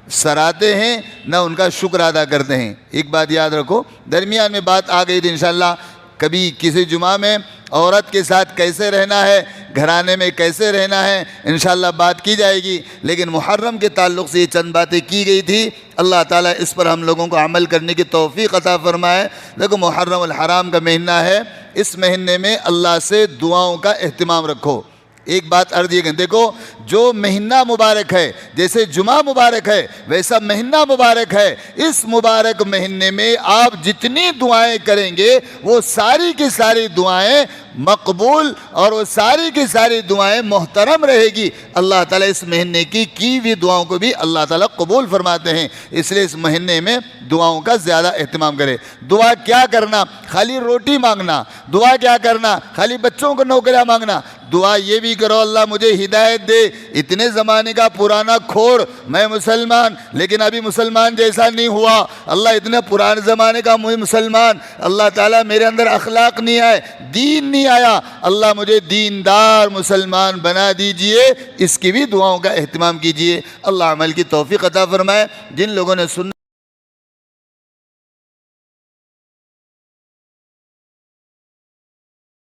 سراتے ہیں نہ ان کا شکر ادا کرتے ہیں۔ ایک بات یاد رکھو، درمیان میں بات آ گئی تھی، انشاءاللہ کبھی کسی جمعہ میں عورت کے ساتھ کیسے رہنا ہے، گھرانے میں کیسے رہنا ہے، انشاءاللہ بات کی جائے گی، لیکن محرم کے تعلق سے یہ چند باتیں کی گئی تھی۔ اللہ تعالیٰ اس پر ہم لوگوں کو عمل کرنے کی توفیق عطا فرمائے۔ دیکھو محرم الحرام کا مہینہ ہے، اس مہینے میں اللہ سے دعاؤں کا اہتمام رکھو۔ ایک بات عرض یہ کہ دیکھو جو مہینہ مبارک ہے، جیسے جمعہ مبارک ہے ویسا مہینہ مبارک ہے، اس مبارک مہینے میں آپ جتنی دعائیں کریں گے وہ ساری کی ساری دعائیں مقبول اور وہ ساری کی ساری دعائیں محترم رہے گی۔ اللہ تعالیٰ اس مہینے کی ہوئی دعاؤں کو بھی اللہ تعالیٰ قبول فرماتے ہیں، اس لیے اس مہینے میں دعاؤں کا زیادہ اہتمام کرے۔ دعا کیا کرنا؟ خالی روٹی مانگنا؟ دعا کیا کرنا؟ خالی بچوں کو نوکریاں مانگنا؟ دعا یہ بھی کرو اللہ مجھے ہدایت دے، اتنے زمانے کا پرانا کھوڑ میں مسلمان لیکن ابھی مسلمان جیسا نہیں ہوا، اللہ اتنے پرانے زمانے کا مجھے مسلمان، اللہ تعالیٰ میرے اندر اخلاق نہیں آئے، دین نہیں آیا، اللہ مجھے دیندار مسلمان بنا دیجئے، اس کی بھی دعاؤں کا اہتمام کیجئے۔ اللہ عمل کی توفیق عطا فرمائے۔ جن لوگوں نے سن